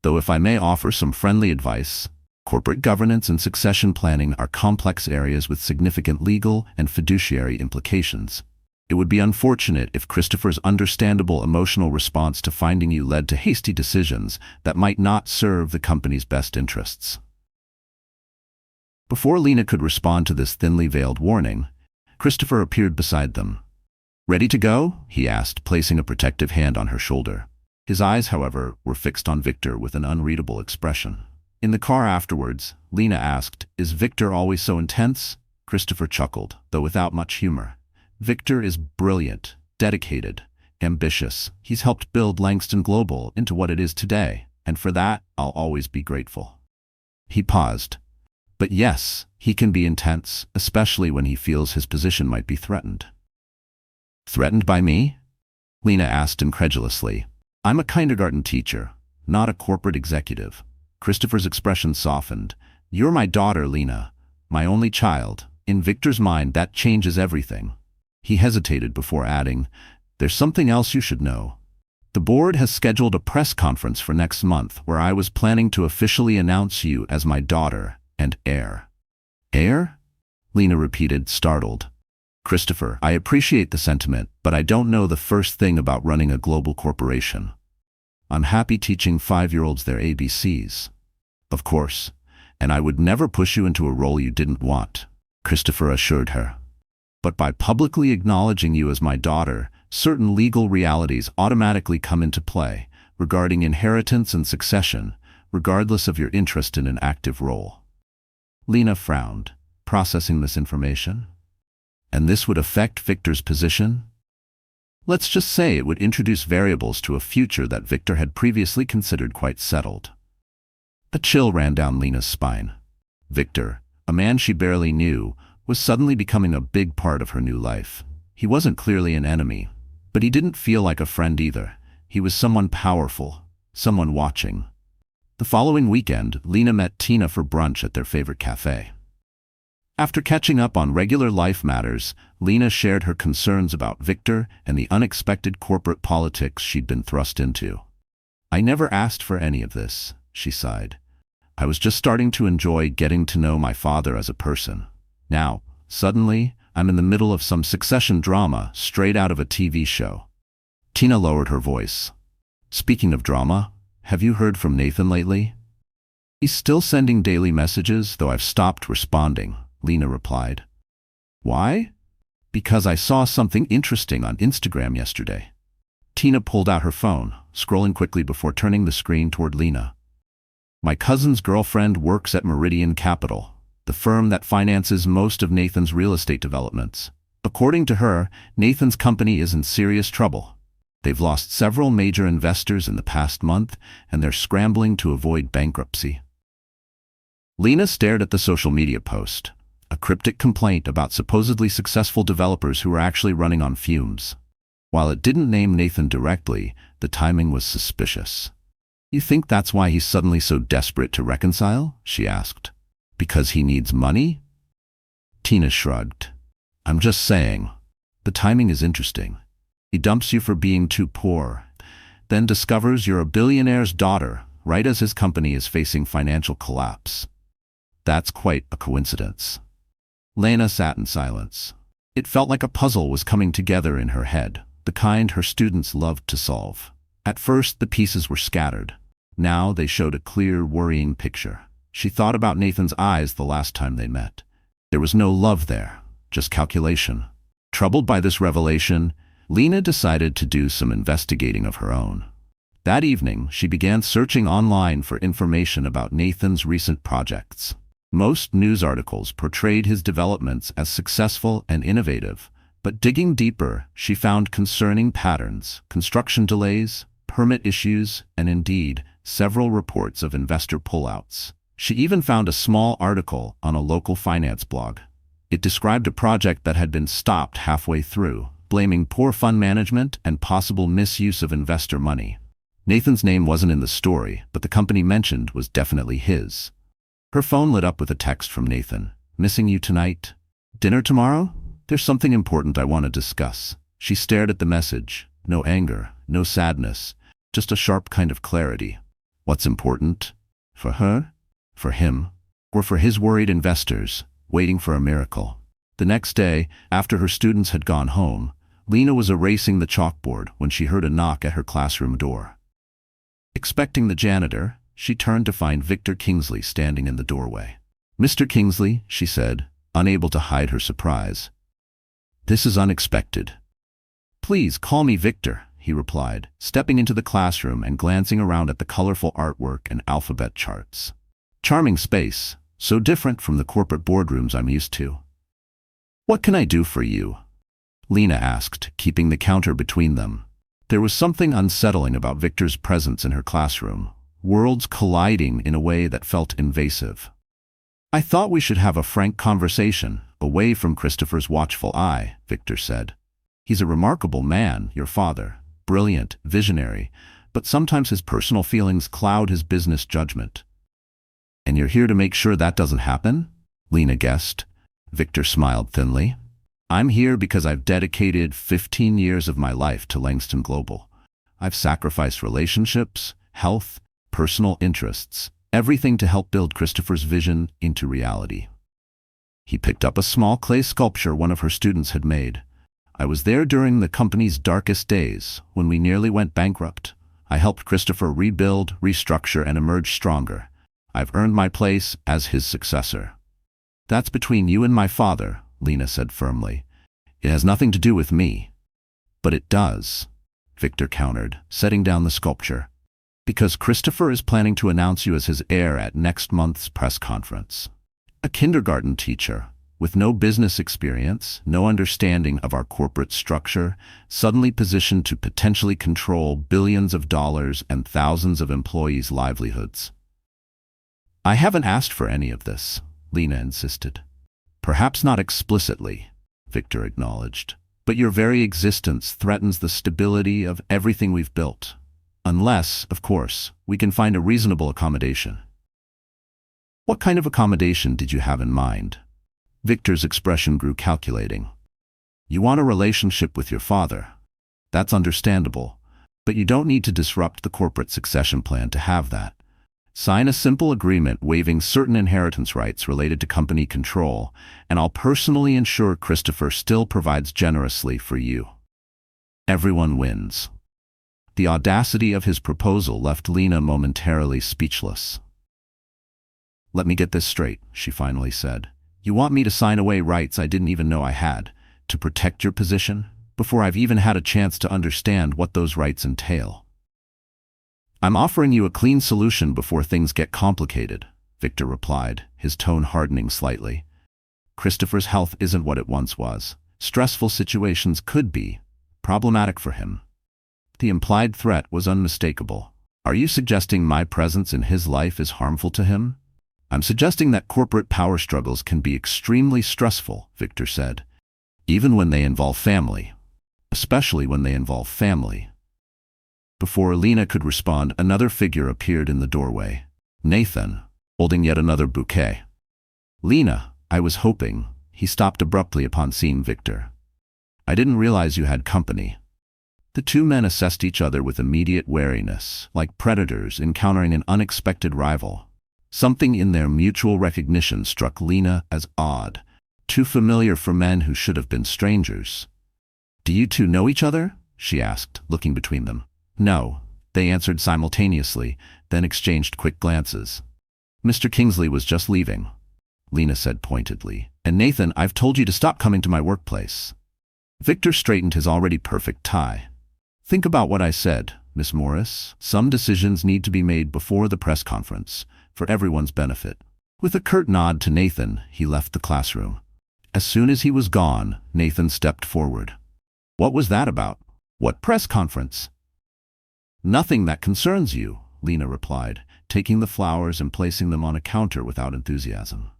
[SPEAKER 1] "Though if I may offer some friendly advice, corporate governance and succession planning are complex areas with significant legal and fiduciary implications. It would be unfortunate if Christopher's understandable emotional response to finding you led to hasty decisions that might not serve the company's best interests." Before Lena could respond to this thinly veiled warning, Christopher appeared beside them. "Ready to go?" he asked, placing a protective hand on her shoulder. His eyes, however, were fixed on Victor with an unreadable expression. In the car afterwards, Lena asked, "Is Victor always so intense?" Christopher chuckled, though without much humor. "Victor is brilliant, dedicated, ambitious. He's helped build Langston Global into what it is today, and for that, I'll always be grateful." He paused. "But yes, he can be intense, especially when he feels his position might be threatened." "Threatened by me?" Lena asked incredulously. "I'm a kindergarten teacher, not a corporate executive." Christopher's expression softened. "You're my daughter, Lena, my only child. In Victor's mind, that changes everything." He hesitated before adding, "There's something else you should know. The board has scheduled a press conference for next month where I was planning to officially announce you as my daughter and heir." "Heir?" Lena repeated, startled. "Christopher, I appreciate the sentiment, but I don't know the first thing about running a global corporation. I'm happy teaching 5-year-olds their ABCs. Of course, and I would never push you into a role you didn't want," Christopher assured her. "But by publicly acknowledging you as my daughter, certain legal realities automatically come into play regarding inheritance and succession, regardless of your interest in an active role." Lena frowned, processing this information. "And this would affect Victor's position?" "Let's just say it would introduce variables to a future that Victor had previously considered quite settled." A chill ran down Lena's spine. Victor, a man she barely knew, was suddenly becoming a big part of her new life. He wasn't clearly an enemy, but he didn't feel like a friend either. He was someone powerful, someone watching. The following weekend, Lena met Tina for brunch at their favorite cafe. After catching up on regular life matters, Lena shared her concerns about Victor and the unexpected corporate politics she'd been thrust into. "I never asked for any of this," she sighed. "I was just starting to enjoy getting to know my father as a person. Now, suddenly, I'm in the middle of some succession drama straight out of a TV show." Tina lowered her voice. "Speaking of drama, have you heard from Nathan lately?" "He's still sending daily messages, though I've stopped responding," Lena replied. "Why?" "Because I saw something interesting on Instagram yesterday." Tina pulled out her phone, scrolling quickly before turning the screen toward Lena. "My cousin's girlfriend works at Meridian Capital, the firm that finances most of Nathan's real estate developments. According to her, Nathan's company is in serious trouble. They've lost several major investors in the past month, and they're scrambling to avoid bankruptcy. Lena stared at the social media post, a cryptic complaint about supposedly successful developers who were actually running on fumes. While it didn't name Nathan directly, the timing was suspicious. "You think that's why he's suddenly so desperate to reconcile?" she asked. "Because he needs money?" Tina shrugged. "I'm just saying. The timing is interesting. He dumps you for being too poor, then discovers you're a billionaire's daughter, right as his company is facing financial collapse. That's quite a coincidence." Lena sat in silence. It felt like a puzzle was coming together in her head, the kind her students loved to solve. At first, the pieces were scattered. Now they showed a clear, worrying picture. She thought about Nathan's eyes the last time they met. There was no love there, just calculation. Troubled by this revelation, Lena decided to do some investigating of her own. That evening, she began searching online for information about Nathan's recent projects. Most news articles portrayed his developments as successful and innovative, but digging deeper, she found concerning patterns, construction delays, permit issues, and indeed, several reports of investor pullouts. She even found a small article on a local finance blog. It described a project that had been stopped halfway through, blaming poor fund management and possible misuse of investor money. Nathan's name wasn't in the story, but the company mentioned was definitely his. Her phone lit up with a text from Nathan. "Missing you tonight? Dinner tomorrow? There's something important I want to discuss." She stared at the message. No anger, no sadness, just a sharp kind of clarity. What's important? For her? For him? Or for his worried investors, waiting for a miracle? The next day, after her students had gone home, Lena was erasing the chalkboard when she heard a knock at her classroom door. Expecting the janitor, she turned to find Victor Kingsley standing in the doorway. "Mr. Kingsley," she said, unable to hide her surprise. "This is unexpected." "Please call me Victor," he replied, stepping into the classroom and glancing around at the colorful artwork and alphabet charts. "Charming space, so different from the corporate boardrooms I'm used to." "What can I do for you?" Lena asked, keeping the counter between them. There was something unsettling about Victor's presence in her classroom, worlds colliding in a way that felt invasive. "I thought we should have a frank conversation, away from Christopher's watchful eye," Victor said. "He's a remarkable man, your father, brilliant, visionary, but sometimes his personal feelings cloud his business judgment." "And you're here to make sure that doesn't happen?" Lena guessed. Victor smiled thinly. "I'm here because I've dedicated 15 years of my life to Langston Global. I've sacrificed relationships, health, personal interests, everything to help build Christopher's vision into reality." He picked up a small clay sculpture one of her students had made. "I was there during the company's darkest days, when we nearly went bankrupt. I helped Christopher rebuild, restructure, and emerge stronger. I've earned my place as his successor." "That's between you and my father," Lena said firmly. "It has nothing to do with me." "But it does," Victor countered, setting down the sculpture. "Because Christopher is planning to announce you as his heir at next month's press conference. A kindergarten teacher, with no business experience, no understanding of our corporate structure, suddenly positioned to potentially control billions of dollars and thousands of employees' livelihoods." "I haven't asked for any of this," Lena insisted. "Perhaps not explicitly," Victor acknowledged, "but your very existence threatens the stability of everything we've built. Unless, of course, we can find a reasonable accommodation." "What kind of accommodation did you have in mind?" Victor's expression grew calculating. "You want a relationship with your father. That's understandable, but you don't need to disrupt the corporate succession plan to have that. Sign a simple agreement waiving certain inheritance rights related to company control, and I'll personally ensure Christopher still provides generously for you. Everyone wins." The audacity of his proposal left Lena momentarily speechless. "Let me get this straight," she finally said. "You want me to sign away rights I didn't even know I had, to protect your position, before I've even had a chance to understand what those rights entail?" "I'm offering you a clean solution before things get complicated," Victor replied, his tone hardening slightly. "Christopher's health isn't what it once was. stressful situations could be problematic for him. The implied threat was unmistakable. Are you suggesting my presence in his life is harmful to him? I'm suggesting that corporate power struggles can be extremely stressful, Victor said, even when they involve family. Especially when they involve family. Before Lena could respond, another figure appeared in the doorway. Nathan, holding yet another bouquet. Lena, I was hoping. He stopped abruptly upon seeing Victor. I didn't realize you had company. The two men assessed each other with immediate wariness, like predators encountering an unexpected rival. Something in their mutual recognition struck Lena as odd, too familiar for men who should have been strangers. Do you two know each other? She asked, looking between them. No, they answered simultaneously, then exchanged quick glances. Mr. Kingsley was just leaving, Lena said pointedly. And Nathan, I've told you to stop coming to my workplace. Victor straightened his already perfect tie. Think about what I said, Miss Morris. Some decisions need to be made before the press conference, for everyone's benefit. With a curt nod to Nathan, he left the classroom. As soon as he was gone, Nathan stepped forward. What was that about? What press conference? Nothing that concerns you, Lena replied, taking the flowers and placing them on a counter without enthusiasm.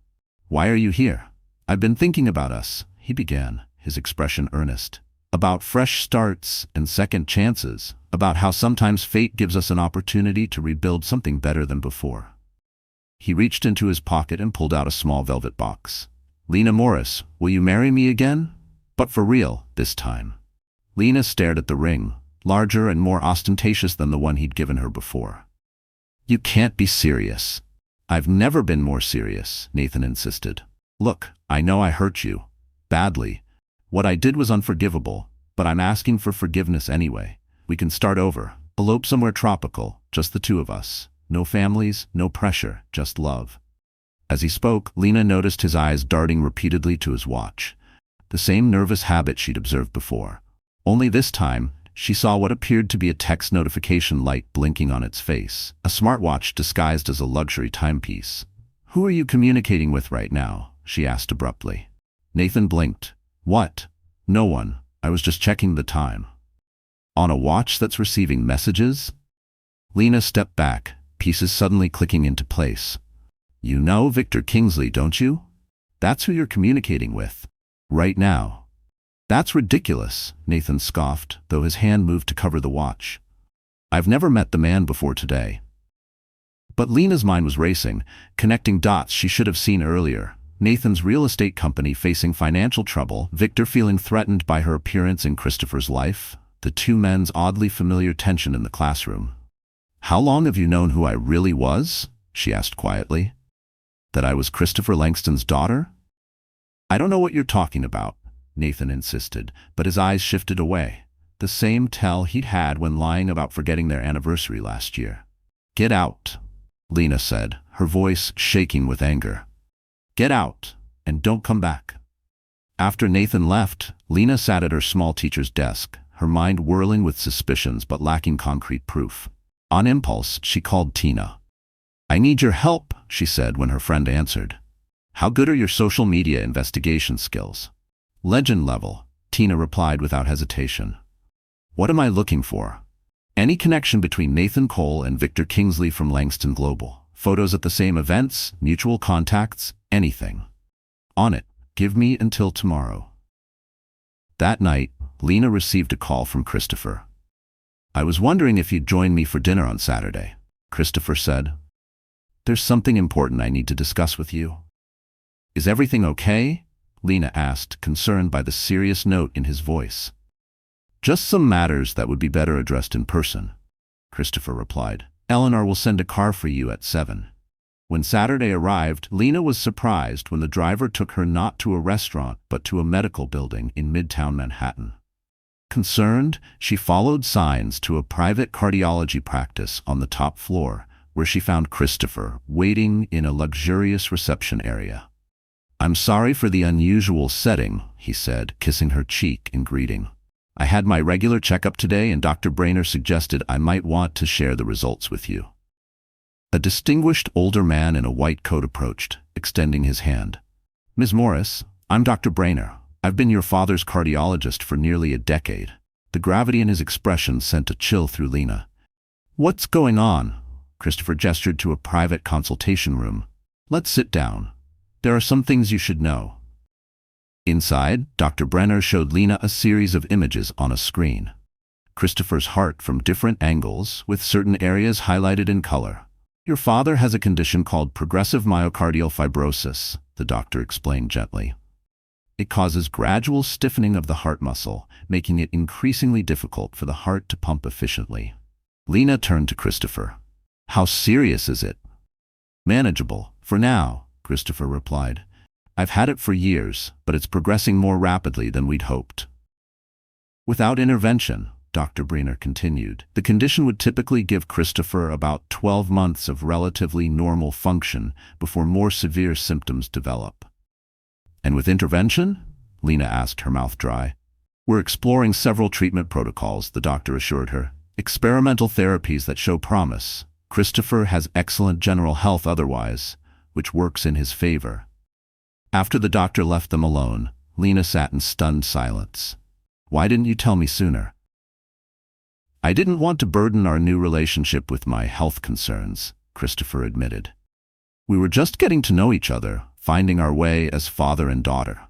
[SPEAKER 1] Why are you here? I've been thinking about us, he began, his expression earnest. About fresh starts and second chances, about how sometimes fate gives us an opportunity to rebuild something better than before. He reached into his pocket and pulled out a small velvet box. Lena Morris, will you marry me again? But for real, this time. Lena stared at the ring, larger and more ostentatious than the one he'd given her before. You can't be serious. I've never been more serious, Nathan insisted. Look, I know I hurt you. Badly. What I did was unforgivable, but I'm asking for forgiveness anyway. We can start over. Elope somewhere tropical, just the two of us. No families, no pressure, just love. As he spoke, Lena noticed his eyes darting repeatedly to his watch. The same nervous habit she'd observed before. Only this time, she saw what appeared to be a text notification light blinking on its face. A smartwatch disguised as a luxury timepiece. Who are you communicating with right now? She asked abruptly. Nathan blinked. What? No one. I was just checking the time. On a watch that's receiving messages? Lena stepped back, pieces suddenly clicking into place. You know Victor Kingsley, don't you? That's who you're communicating with. Right now. That's ridiculous, Nathan scoffed, though his hand moved to cover the watch. I've never met the man before today. But Lena's mind was racing, connecting dots she should have seen earlier. Nathan's real estate company facing financial trouble, Victor feeling threatened by her appearance in Christopher's life, the two men's oddly familiar tension in the classroom. How long have you known who I really was? She asked quietly. That I was Christopher Langston's daughter? I don't know what you're talking about, Nathan insisted, but his eyes shifted away. The same tell he'd had when lying about forgetting their anniversary last year. Get out, Lena said, her voice shaking with anger. Get out, and don't come back. After Nathan left, Lena sat at her small teacher's desk, her mind whirling with suspicions but lacking concrete proof. On impulse, she called Tina. I need your help, she said when her friend answered. How good are your social media investigation skills? Legend level, Tina replied without hesitation. What am I looking for? Any connection between Nathan Cole and Victor Kingsley from Langston Global? Photos at the same events, mutual contacts, anything. On it. Give me until tomorrow. That night, Lena received a call from Christopher. I was wondering if you'd join me for dinner on Saturday, Christopher said. There's something important I need to discuss with you. Is everything okay? Lena asked, concerned by the serious note in his voice. Just some matters that would be better addressed in person, Christopher replied. Eleanor will send a car for you at 7. When Saturday arrived, Lena was surprised when the driver took her not to a restaurant but to a medical building in Midtown Manhattan. Concerned, she followed signs to a private cardiology practice on the top floor, where she found Christopher waiting in a luxurious reception area. I'm sorry for the unusual setting, he said, kissing her cheek in greeting. I had my regular checkup today and Dr. Brainer suggested I might want to share the results with you. A distinguished older man in a white coat approached, extending his hand. Ms. Morris, I'm Dr. Brainer. I've been your father's cardiologist for nearly a decade. The gravity in his expression sent a chill through Lena. What's going on? Christopher gestured to a private consultation room. Let's sit down. There are some things you should know. Inside, Dr. Brenner showed Lena a series of images on a screen. Christopher's heart from different angles, with certain areas highlighted in color. Your father has a condition called progressive myocardial fibrosis, the doctor explained gently. It causes gradual stiffening of the heart muscle, making it increasingly difficult for the heart to pump efficiently. Lena turned to Christopher. How serious is it? Manageable, for now, Christopher replied. I've had it for years, but it's progressing more rapidly than we'd hoped. Without intervention, Dr. Brenner continued, the condition would typically give Christopher about 12 months of relatively normal function before more severe symptoms develop. And with intervention? Lena asked, her mouth dry. We're exploring several treatment protocols, the doctor assured her. Experimental therapies that show promise. Christopher has excellent general health otherwise, which works in his favor. After the doctor left them alone, Lena sat in stunned silence. Why didn't you tell me sooner? I didn't want to burden our new relationship with my health concerns, Christopher admitted. We were just getting to know each other, finding our way as father and daughter.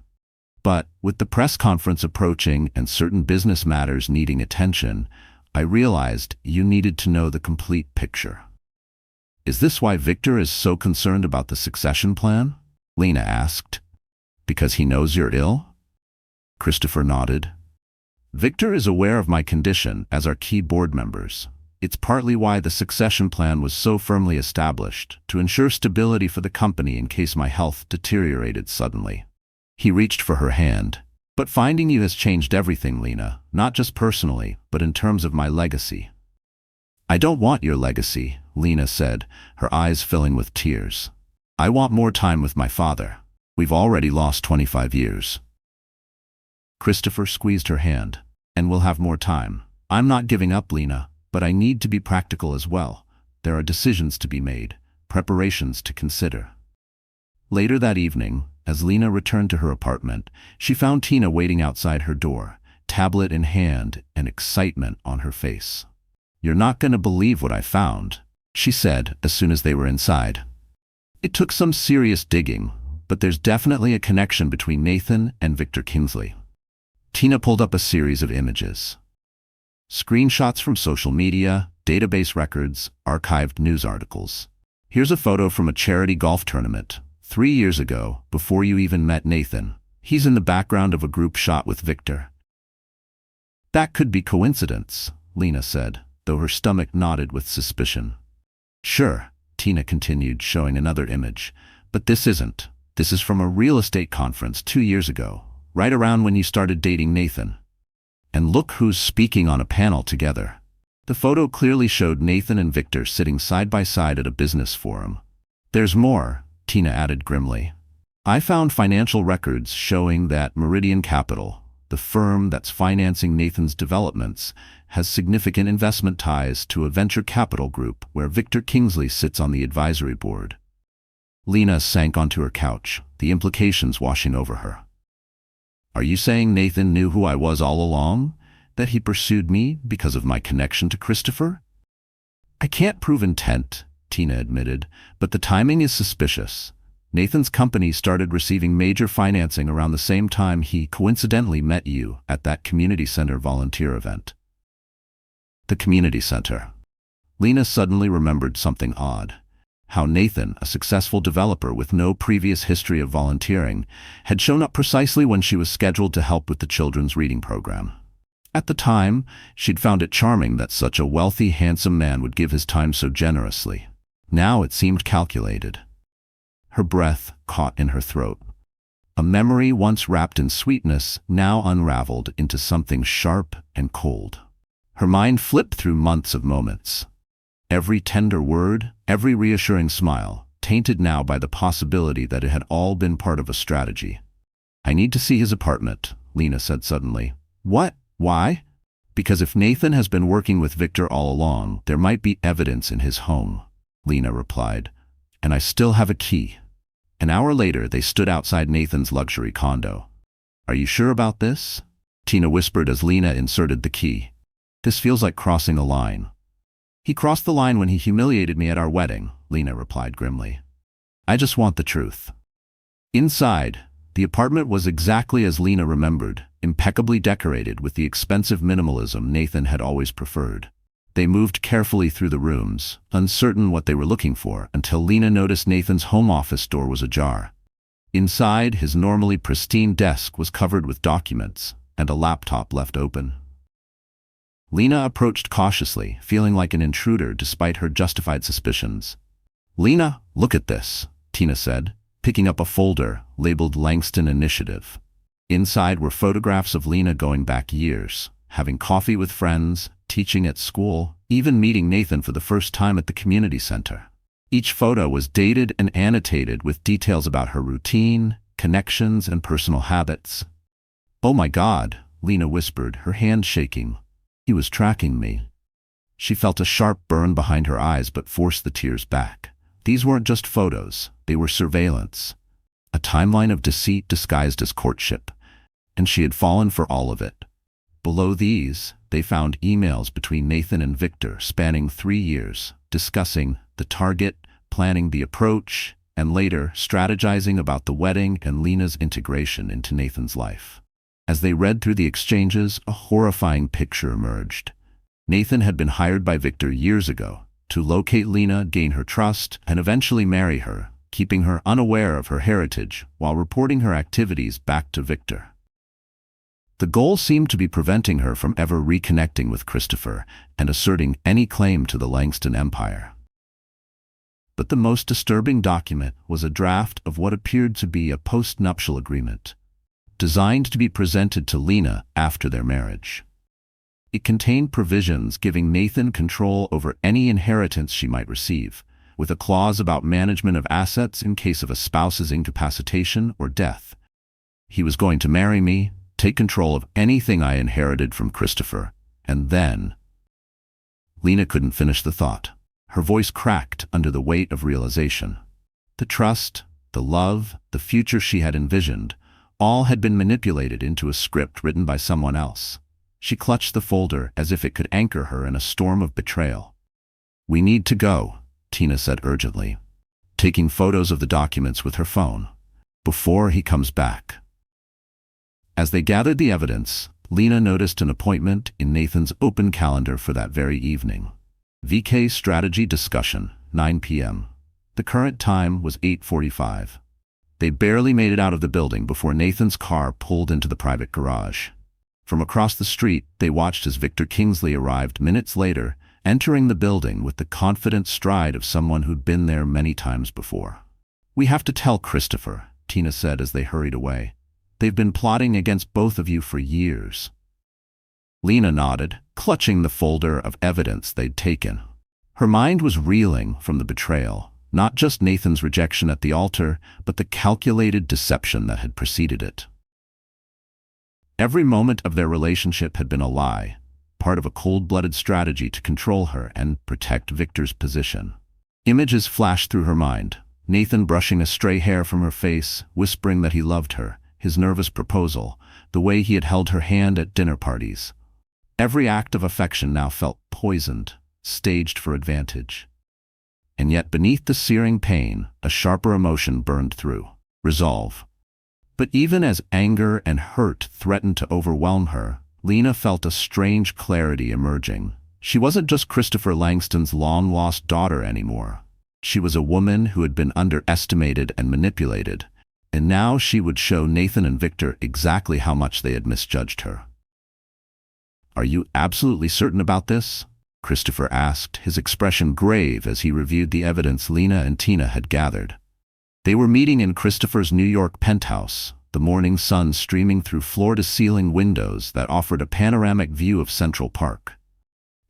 [SPEAKER 1] But with the press conference approaching and certain business matters needing attention, I realized you needed to know the complete picture. Is this why Victor is so concerned about the succession plan? Lena asked. Because he knows you're ill? Christopher nodded. Victor is aware of my condition, as are key board members. It's partly why the succession plan was so firmly established, to ensure stability for the company in case my health deteriorated suddenly. He reached for her hand. But finding you has changed everything, Lena, not just personally, but in terms of my legacy. I don't want your legacy, Lena said, her eyes filling with tears. I want more time with my father. We've already lost 25 years. Christopher squeezed her hand. And we'll have more time. I'm not giving up, Lena, but I need to be practical as well. There are decisions to be made, preparations to consider. Later that evening, as Lena returned to her apartment, she found Tina waiting outside her door, tablet in hand and excitement on her face. You're not going to believe what I found, she said as soon as they were inside. It took some serious digging, but there's definitely a connection between Nathan and Victor Kingsley. Tina pulled up a series of images. Screenshots from social media, database records, archived news articles. Here's a photo from a charity golf tournament, 3 years ago, before you even met Nathan. He's in the background of a group shot with Victor. That could be coincidence, Lena said, though her stomach nodded with suspicion. Sure, Tina continued, showing another image, but this isn't. This is from a real estate conference 2 years ago, right around when you started dating Nathan. And look who's speaking on a panel together. The photo clearly showed Nathan and Victor sitting side by side at a business forum. There's more, Tina added grimly. I found financial records showing that Meridian Capital, the firm that's financing Nathan's developments, has significant investment ties to a venture capital group where Victor Kingsley sits on the advisory board. Lena sank onto her couch, the implications washing over her. Are you saying Nathan knew who I was all along? That he pursued me because of my connection to Christopher? I can't prove intent, Tina admitted, but the timing is suspicious. Nathan's company started receiving major financing around the same time he coincidentally met you at that community center volunteer event. The community center. Lena suddenly remembered something odd. How Nathan, a successful developer with no previous history of volunteering, had shown up precisely when she was scheduled to help with the children's reading program. At the time, she'd found it charming that such a wealthy, handsome man would give his time so generously. Now it seemed calculated. Her breath caught in her throat. A memory once wrapped in sweetness now unraveled into something sharp and cold. Her mind flipped through months of moments. Every tender word, every reassuring smile, tainted now by the possibility that it had all been part of a strategy. I need to see his apartment, Lena said suddenly. What? Why? Because if Nathan has been working with Victor all along, there might be evidence in his home, Lena replied. And I still have a key. An hour later, they stood outside Nathan's luxury condo. Are you sure about this? Tina whispered as Lena inserted the key. This feels like crossing a line. He crossed the line when he humiliated me at our wedding, Lena replied grimly. I just want the truth. Inside, the apartment was exactly as Lena remembered, impeccably decorated with the expensive minimalism Nathan had always preferred. They moved carefully through the rooms, uncertain what they were looking for, until Lena noticed Nathan's home office door was ajar. Inside, his normally pristine desk was covered with documents, and a laptop left open. Lena approached cautiously, feeling like an intruder despite her justified suspicions. Lena, look at this, Tina said, picking up a folder labeled Langston Initiative. Inside were photographs of Lena going back years, having coffee with friends, teaching at school, even meeting Nathan for the first time at the community center. Each photo was dated and annotated with details about her routine, connections, and personal habits. Oh my God, Lena whispered, her hand shaking. He was tracking me. She felt a sharp burn behind her eyes but forced the tears back. These weren't just photos, they were surveillance. A timeline of deceit disguised as courtship, and she had fallen for all of it. Below these, they found emails between Nathan and Victor spanning 3 years, discussing the target, planning the approach, and later strategizing about the wedding and Lena's integration into Nathan's life. As they read through the exchanges, a horrifying picture emerged. Nathan had been hired by Victor years ago to locate Lena, gain her trust, and eventually marry her, keeping her unaware of her heritage while reporting her activities back to Victor. The goal seemed to be preventing her from ever reconnecting with Christopher and asserting any claim to the Langston Empire. But the most disturbing document was a draft of what appeared to be a post-nuptial agreement, designed to be presented to Lena after their marriage. It contained provisions giving Nathan control over any inheritance she might receive, with a clause about management of assets in case of a spouse's incapacitation or death. He was going to marry me, take control of anything I inherited from Christopher, and then… Lena couldn't finish the thought. Her voice cracked under the weight of realization. The trust, the love, the future she had envisioned, all had been manipulated into a script written by someone else. She clutched the folder as if it could anchor her in a storm of betrayal. We need to go, Tina said urgently, taking photos of the documents with her phone, before he comes back. As they gathered the evidence, Lena noticed an appointment in Nathan's open calendar for that very evening. VK Strategy Discussion, 9 p.m. The current time was 8:45. They barely made it out of the building before Nathan's car pulled into the private garage. From across the street, they watched as Victor Kingsley arrived minutes later, entering the building with the confident stride of someone who'd been there many times before. We have to tell Christopher, Tina said as they hurried away. They've been plotting against both of you for years. Lena nodded, clutching the folder of evidence they'd taken. Her mind was reeling from the betrayal, not just Nathan's rejection at the altar, but the calculated deception that had preceded it. Every moment of their relationship had been a lie, part of a cold-blooded strategy to control her and protect Victor's position. Images flashed through her mind, Nathan brushing a stray hair from her face, whispering that he loved her, his nervous proposal, the way he had held her hand at dinner parties. Every act of affection now felt poisoned, staged for advantage. And yet beneath the searing pain, a sharper emotion burned through: resolve. But even as anger and hurt threatened to overwhelm her, Lena felt a strange clarity emerging. She wasn't just Christopher Langston's long-lost daughter anymore. She was a woman who had been underestimated and manipulated, and now she would show Nathan and Victor exactly how much they had misjudged her. Are you absolutely certain about this? Christopher asked, his expression grave as he reviewed the evidence Lena and Tina had gathered. They were meeting in Christopher's New York penthouse, the morning sun streaming through floor-to-ceiling windows that offered a panoramic view of Central Park.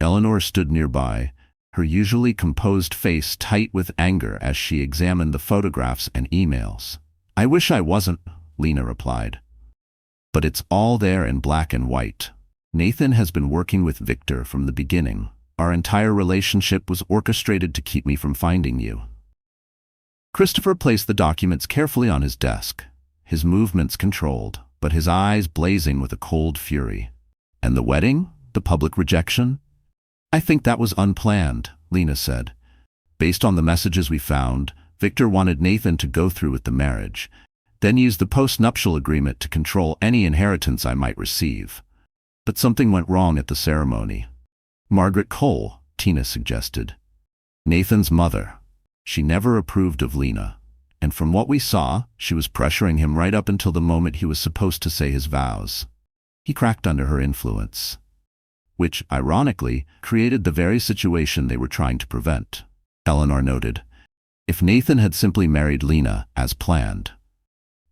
[SPEAKER 1] Eleanor stood nearby, her usually composed face tight with anger as she examined the photographs and emails. I wish I wasn't, Lena replied. But it's all there in black and white. Nathan has been working with Victor from the beginning. Our entire relationship was orchestrated to keep me from finding you. Christopher placed the documents carefully on his desk, his movements controlled, but his eyes blazing with a cold fury. And the wedding? The public rejection? I think that was unplanned, Lena said. Based on the messages we found, Victor wanted Nathan to go through with the marriage, then use the post-nuptial agreement to control any inheritance I might receive. But something went wrong at the ceremony. Margaret Cole, Tina suggested. Nathan's mother. She never approved of Lena, and from what we saw, she was pressuring him right up until the moment he was supposed to say his vows. He cracked under her influence, which, ironically, created the very situation they were trying to prevent, Eleanor noted. If Nathan had simply married Lena, as planned,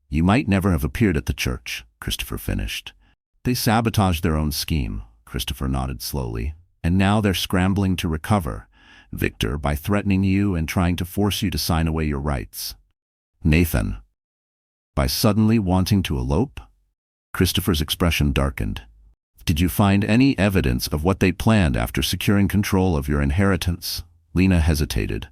[SPEAKER 1] you might never have appeared at the church, Christopher finished. They sabotaged their own scheme, Christopher nodded slowly, and now they're scrambling to recover, Victor, by threatening you and trying to force you to sign away your rights. Nathan. By suddenly wanting to elope? Christopher's expression darkened. Did you find any evidence of what they planned after securing control of your inheritance? Lena hesitated.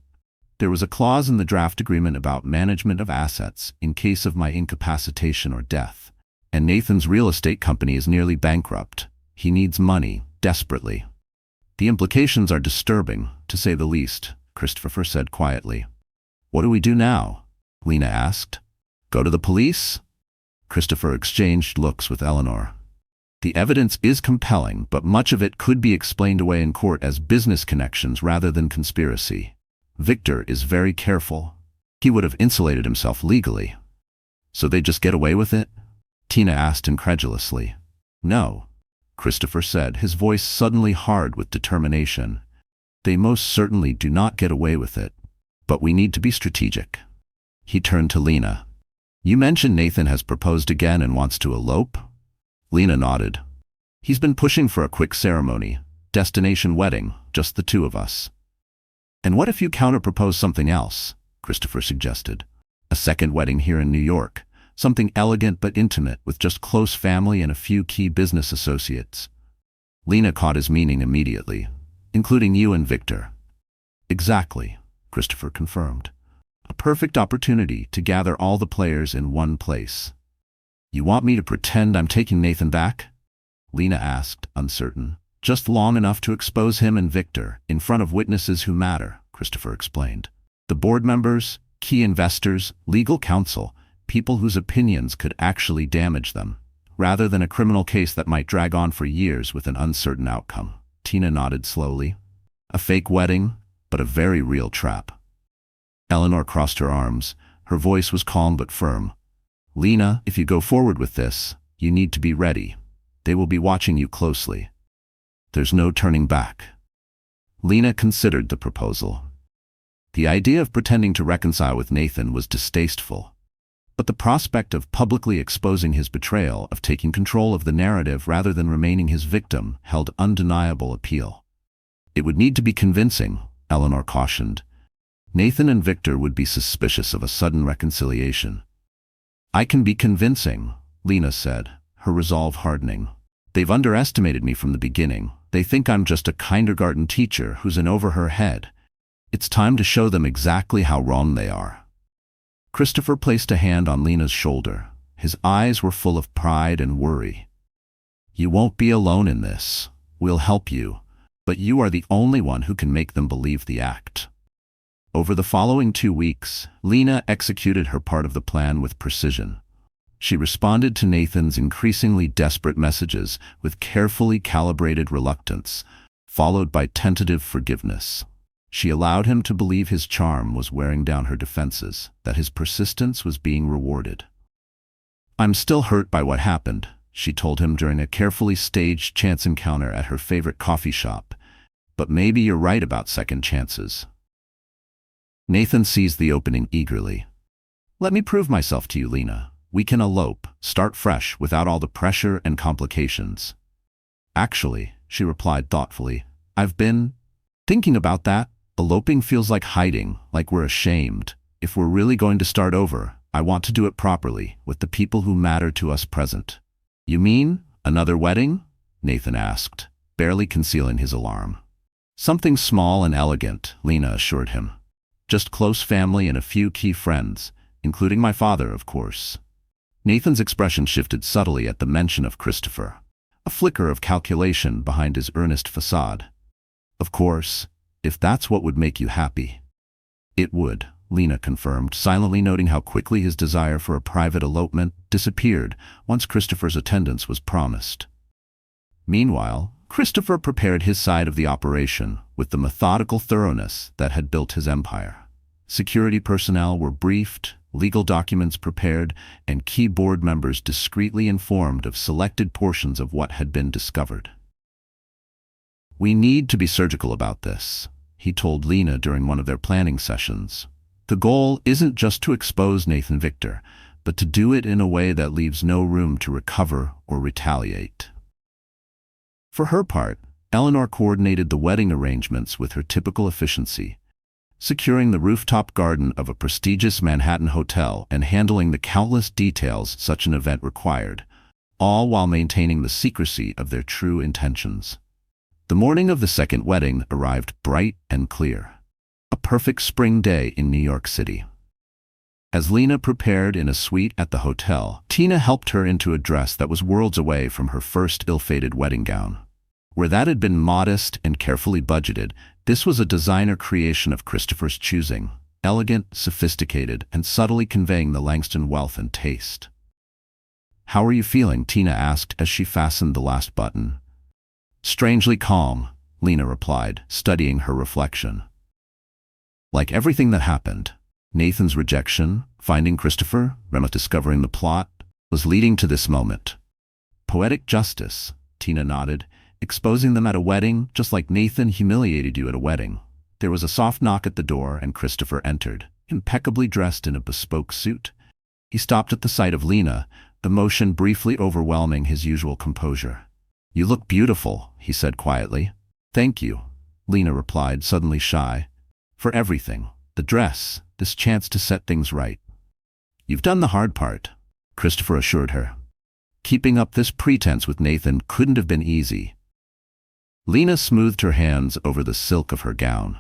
[SPEAKER 1] There was a clause in the draft agreement about management of assets in case of my incapacitation or death. And Nathan's real estate company is nearly bankrupt. He needs money, desperately. The implications are disturbing, to say the least, Christopher said quietly. What do we do now? Lena asked. Go to the police? Christopher exchanged looks with Eleanor. The evidence is compelling, but much of it could be explained away in court as business connections rather than conspiracy. Victor is very careful. He would have insulated himself legally. So they just get away with it? Tina asked incredulously. No, Christopher said, his voice suddenly hard with determination. They most certainly do not get away with it. But we need to be strategic. He turned to Lena. You mentioned Nathan has proposed again and wants to elope? Lena nodded. He's been pushing for a quick ceremony, destination wedding, just the two of us. And what if you counter-propose something else? Christopher suggested. A second wedding here in New York. Something elegant but intimate with just close family and a few key business associates. Lena caught his meaning immediately, including you and Victor. Exactly, Christopher confirmed. A perfect opportunity to gather all the players in one place. You want me to pretend I'm taking Nathan back? Lena asked, uncertain. Just long enough to expose him and Victor in front of witnesses who matter, Christopher explained. The board members, key investors, legal counsel, people whose opinions could actually damage them, rather than a criminal case that might drag on for years with an uncertain outcome. Tina nodded slowly. A fake wedding, but a very real trap. Eleanor crossed her arms. Her voice was calm but firm. Lena, if you go forward with this, you need to be ready. They will be watching you closely. There's no turning back. Lena considered the proposal. The idea of pretending to reconcile with Nathan was distasteful. But the prospect of publicly exposing his betrayal, of taking control of the narrative rather than remaining his victim, held undeniable appeal. It would need to be convincing, Eleanor cautioned. Nathan and Victor would be suspicious of a sudden reconciliation. I can be convincing, Lena said, her resolve hardening. They've underestimated me from the beginning. They think I'm just a kindergarten teacher who's in over her head. It's time to show them exactly how wrong they are. Christopher placed a hand on Lena's shoulder. His eyes were full of pride and worry. You won't be alone in this. We'll help you, but you are the only one who can make them believe the act. Over the following 2 weeks, Lena executed her part of the plan with precision. She responded to Nathan's increasingly desperate messages with carefully calibrated reluctance, followed by tentative forgiveness. She allowed him to believe his charm was wearing down her defenses, that his persistence was being rewarded. I'm still hurt by what happened, she told him during a carefully staged chance encounter at her favorite coffee shop. But maybe you're right about second chances. Nathan seized the opening eagerly. Let me prove myself to you, Lena. We can elope, start fresh without all the pressure and complications. Actually, she replied thoughtfully, I've been thinking about that. Eloping feels like hiding, like we're ashamed. If we're really going to start over, I want to do it properly, with the people who matter to us present. You mean, another wedding? Nathan asked, barely concealing his alarm. Something small and elegant, Lena assured him. Just close family and a few key friends, including my father, of course. Nathan's expression shifted subtly at the mention of Christopher, a flicker of calculation behind his earnest facade. Of course, if that's what would make you happy. It would, Lena confirmed, silently noting how quickly his desire for a private elopement disappeared once Christopher's attendance was promised. Meanwhile, Christopher prepared his side of the operation with the methodical thoroughness that had built his empire. Security personnel were briefed, legal documents prepared, and key board members discreetly informed of selected portions of what had been discovered. "We need to be surgical about this," he told Lena during one of their planning sessions. "The goal isn't just to expose Nathan Victor, but to do it in a way that leaves no room to recover or retaliate." For her part, Eleanor coordinated the wedding arrangements with her typical efficiency, securing the rooftop garden of a prestigious Manhattan hotel and handling the countless details such an event required, all while maintaining the secrecy of their true intentions. The morning of the second wedding arrived bright and clear, a perfect spring day in New York City. As Lena prepared in a suite at the hotel, Tina helped her into a dress that was worlds away from her first ill-fated wedding gown. Where that had been modest and carefully budgeted, this was a designer creation of Christopher's choosing, elegant, sophisticated, and subtly conveying the Langston wealth and taste. "How are you feeling?" Tina asked as she fastened the last button. "Strangely calm," Lena replied, studying her reflection. Like everything that happened, Nathan's rejection, finding Christopher, Rema discovering the plot, was leading to this moment. "Poetic justice," Tina nodded, "exposing them at a wedding, just like Nathan humiliated you at a wedding." There was a soft knock at the door and Christopher entered, impeccably dressed in a bespoke suit. He stopped at the sight of Lena, emotion briefly overwhelming his usual composure. "You look beautiful," he said quietly. "Thank you," Lena replied, suddenly shy. "For everything. The dress, this chance to set things right." "You've done the hard part," Christopher assured her. "Keeping up this pretense with Nathan couldn't have been easy." Lena smoothed her hands over the silk of her gown.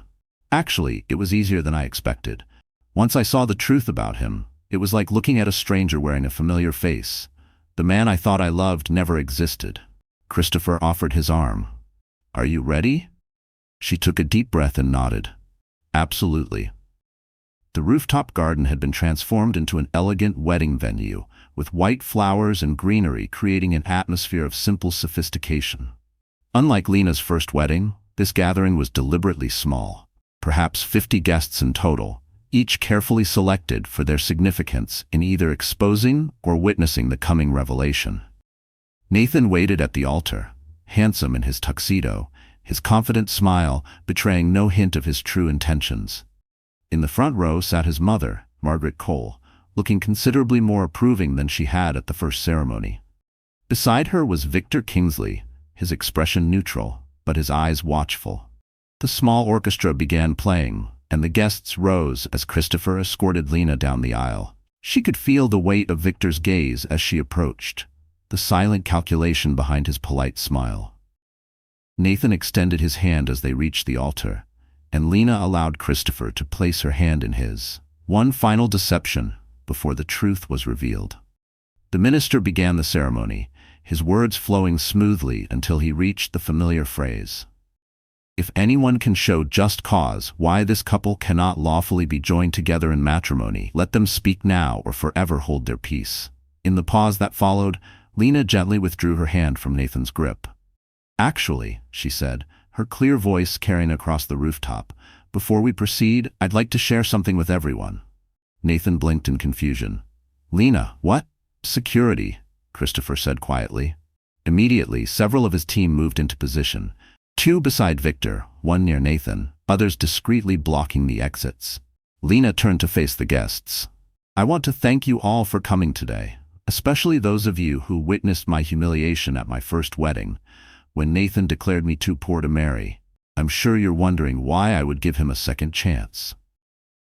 [SPEAKER 1] "Actually, it was easier than I expected. Once I saw the truth about him, it was like looking at a stranger wearing a familiar face. The man I thought I loved never existed." Christopher offered his arm. "Are you ready?" She took a deep breath and nodded. "Absolutely." The rooftop garden had been transformed into an elegant wedding venue, with white flowers and greenery creating an atmosphere of simple sophistication. Unlike Lena's first wedding, this gathering was deliberately small, perhaps 50 guests in total, each carefully selected for their significance in either exposing or witnessing the coming revelation. Nathan waited at the altar, handsome in his tuxedo, his confident smile betraying no hint of his true intentions. In the front row sat his mother, Margaret Cole, looking considerably more approving than she had at the first ceremony. Beside her was Victor Kingsley, his expression neutral, but his eyes watchful. The small orchestra began playing, and the guests rose as Christopher escorted Lena down the aisle. She could feel the weight of Victor's gaze as she approached, the silent calculation behind his polite smile. Nathan extended his hand as they reached the altar, and Lena allowed Christopher to place her hand in his. One final deception before the truth was revealed. The minister began the ceremony, his words flowing smoothly until he reached the familiar phrase, "If anyone can show just cause why this couple cannot lawfully be joined together in matrimony, let them speak now or forever hold their peace." In the pause that followed, Lena gently withdrew her hand from Nathan's grip. "Actually," she said, her clear voice carrying across the rooftop, "before we proceed, I'd like to share something with everyone." Nathan blinked in confusion. "Lena, what?" "Security," Christopher said quietly. Immediately, several of his team moved into position, two beside Victor, one near Nathan, others discreetly blocking the exits. Lena turned to face the guests. "I want to thank you all for coming today, especially those of you who witnessed my humiliation at my first wedding, when Nathan declared me too poor to marry. I'm sure you're wondering why I would give him a second chance."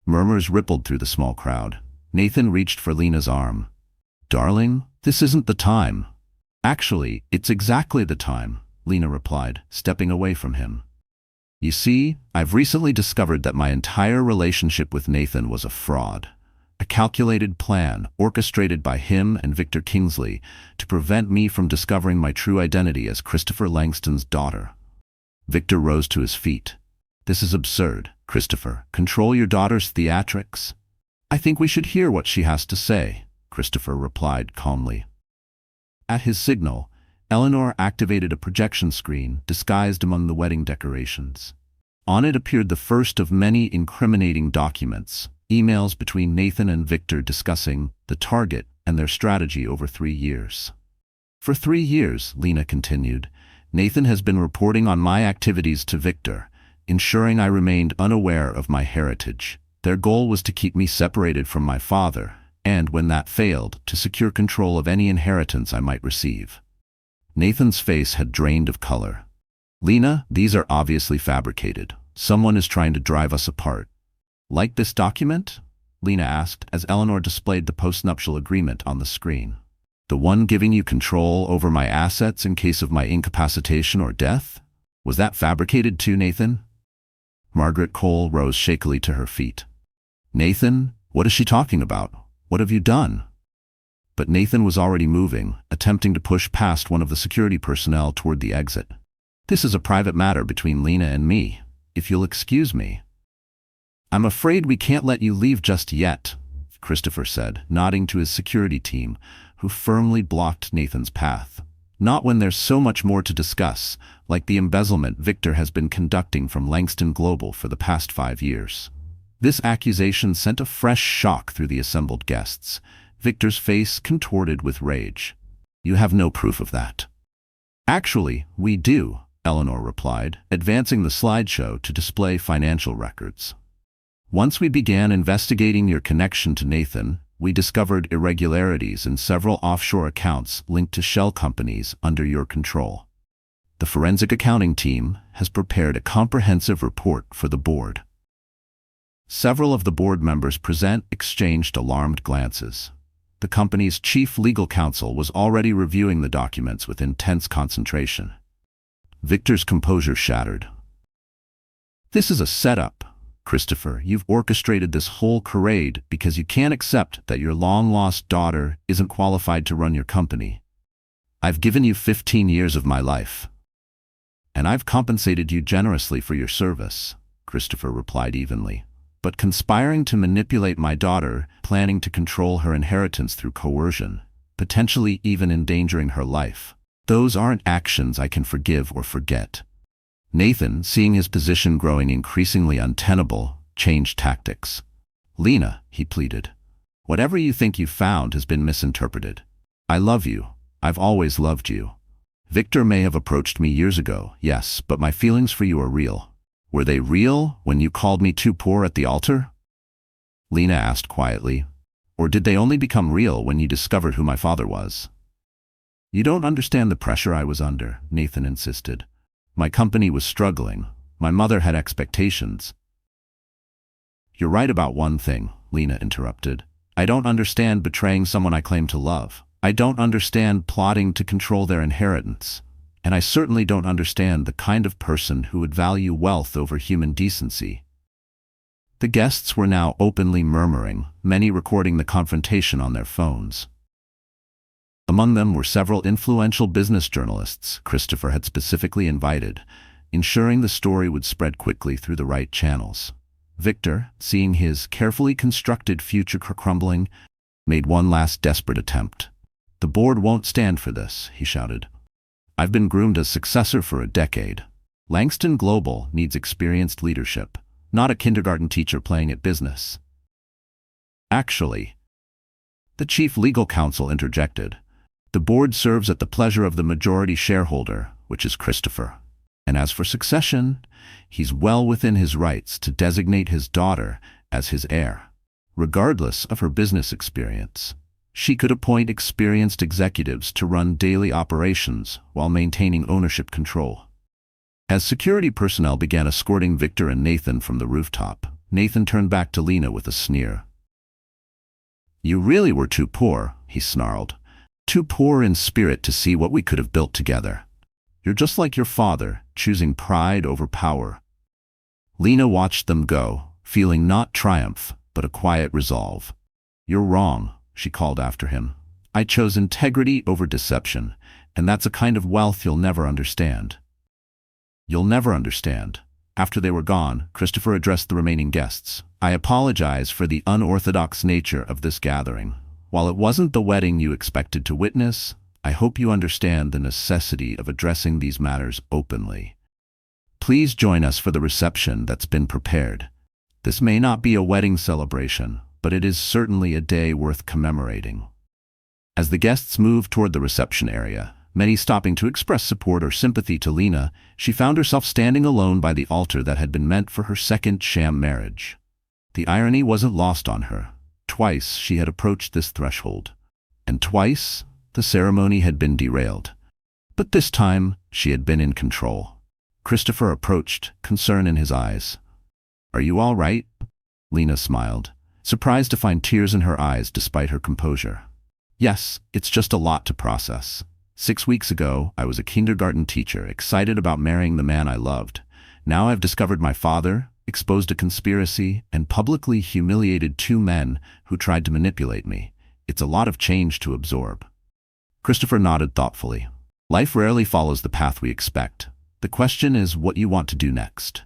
[SPEAKER 1] Murmurs rippled through the small crowd. Nathan reached for Lena's arm. "Darling, this isn't the time." "Actually, it's exactly the time," Lena replied, stepping away from him. "You see, I've recently discovered that my entire relationship with Nathan was a fraud. a calculated plan orchestrated by him and Victor Kingsley to prevent me from discovering my true identity as Christopher Langston's daughter. Victor rose to his feet. This is absurd, Christopher. Control your daughter's theatrics? I think we should hear what she has to say, Christopher replied calmly. At his signal, Eleanor activated a projection screen disguised among the wedding decorations. On it appeared the first of many incriminating documents, emails between Nathan and Victor discussing the target and their strategy over 3 years. For 3 years, Lena continued, Nathan has been reporting on my activities to Victor, ensuring I remained unaware of my heritage. Their goal was to keep me separated from my father, and when that failed, to secure control of any inheritance I might receive. Nathan's face had drained of color. Lena, these are obviously fabricated. Someone is trying to drive us apart. Like this document? Lena asked as Eleanor displayed the postnuptial agreement on the screen. The one giving you control over my assets in case of my incapacitation or death? Was that fabricated too, Nathan? Margaret Cole rose shakily to her feet. Nathan, what is she talking about? What have you done? But Nathan was already moving, attempting to push past one of the security personnel toward the exit. This is a private matter between Lena and me, if you'll excuse me. I'm afraid we can't let you leave just yet, Christopher said, nodding to his security team, who firmly blocked Nathan's path. Not when there's so much more to discuss, like the embezzlement Victor has been conducting from Langston Global for the past 5 years. This accusation sent a fresh shock through the assembled guests. Victor's face contorted with rage. You have no proof of that. Actually, we do, Eleanor replied, advancing the slideshow to display financial records. Once we began investigating your connection to Nathan, we discovered irregularities in several offshore accounts linked to shell companies under your control. The forensic accounting team has prepared a comprehensive report for the board. Several of the board members present exchanged alarmed glances. The company's chief legal counsel was already reviewing the documents with intense concentration. Victor's composure shattered. This is a setup. Christopher, you've orchestrated this whole charade because you can't accept that your long-lost daughter isn't qualified to run your company. I've given you 15 years of my life. And I've compensated you generously for your service, Christopher replied evenly. But conspiring to manipulate my daughter, planning to control her inheritance through coercion, potentially even endangering her life, those aren't actions I can forgive or forget. Nathan, seeing his position growing increasingly untenable, changed tactics. Lena, he pleaded, whatever you think you found has been misinterpreted. I love you. I've always loved you. Victor may have approached me years ago, yes, but my feelings for you are real. Were they real when you called me too poor at the altar? Lena asked quietly. Or did they only become real when you discovered who my father was? You don't understand the pressure I was under, Nathan insisted. My company was struggling. My mother had expectations. You're right about one thing, Lena interrupted. I don't understand betraying someone I claim to love. I don't understand plotting to control their inheritance. And I certainly don't understand the kind of person who would value wealth over human decency. The guests were now openly murmuring, many recording the confrontation on their phones. Among them were several influential business journalists Christopher had specifically invited, ensuring the story would spread quickly through the right channels. Victor, seeing his carefully constructed future crumbling, made one last desperate attempt. The board won't stand for this, he shouted. I've been groomed as successor for a decade. Langston Global needs experienced leadership, not a kindergarten teacher playing at business. Actually, the chief legal counsel interjected. The board serves at the pleasure of the majority shareholder, which is Christopher. And as for succession, he's well within his rights to designate his daughter as his heir, regardless of her business experience. She could appoint experienced executives to run daily operations while maintaining ownership control. As security personnel began escorting Victor and Nathan from the rooftop, Nathan turned back to Lena with a sneer. You really were too poor, he snarled. Too poor in spirit to see what we could have built together. You're just like your father, choosing pride over power. Lena watched them go, feeling not triumph, but a quiet resolve. "You're wrong," she called after him. "I chose integrity over deception, and that's a kind of wealth you'll never understand." "You'll never understand." After they were gone, Christopher addressed the remaining guests. "I apologize for the unorthodox nature of this gathering. While it wasn't the wedding you expected to witness, I hope you understand the necessity of addressing these matters openly. Please join us for the reception that's been prepared. This may not be a wedding celebration, but it is certainly a day worth commemorating." As the guests moved toward the reception area, many stopping to express support or sympathy to Lena, she found herself standing alone by the altar that had been meant for her second sham marriage. The irony wasn't lost on her. Twice she had approached this threshold, and twice the ceremony had been derailed. But this time she had been in control. Christopher approached, concern in his eyes. "Are you all right?" Lena smiled, surprised to find tears in her eyes despite her composure. "Yes, it's just a lot to process. 6 weeks ago, I was a kindergarten teacher, excited about marrying the man I loved. Now I've discovered my father, exposed a conspiracy, and publicly humiliated 2 men who tried to manipulate me. It's a lot of change to absorb." Christopher nodded thoughtfully. "Life rarely follows the path we expect. The question is what you want to do next."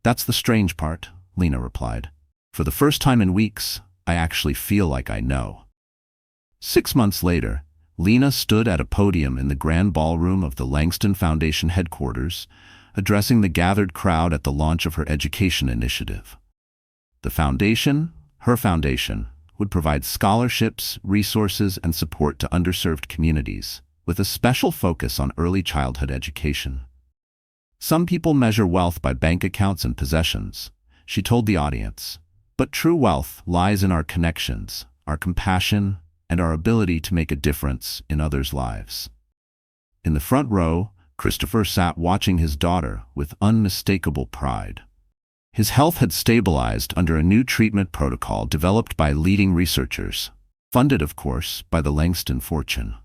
[SPEAKER 1] "That's the strange part," Lena replied. "For the first time in weeks, I actually feel like I know." 6 months later, Lena stood at a podium in the grand ballroom of the Langston Foundation headquarters, addressing the gathered crowd at the launch of her education initiative. The foundation, her foundation, would provide scholarships, resources, and support to underserved communities, with a special focus on early childhood education. "Some people measure wealth by bank accounts and possessions," she told the audience, "but true wealth lies in our connections, our compassion, and our ability to make a difference in others' lives." In the front row, Christopher sat watching his daughter with unmistakable pride. His health had stabilized under a new treatment protocol developed by leading researchers, funded, of course, by the Langston fortune.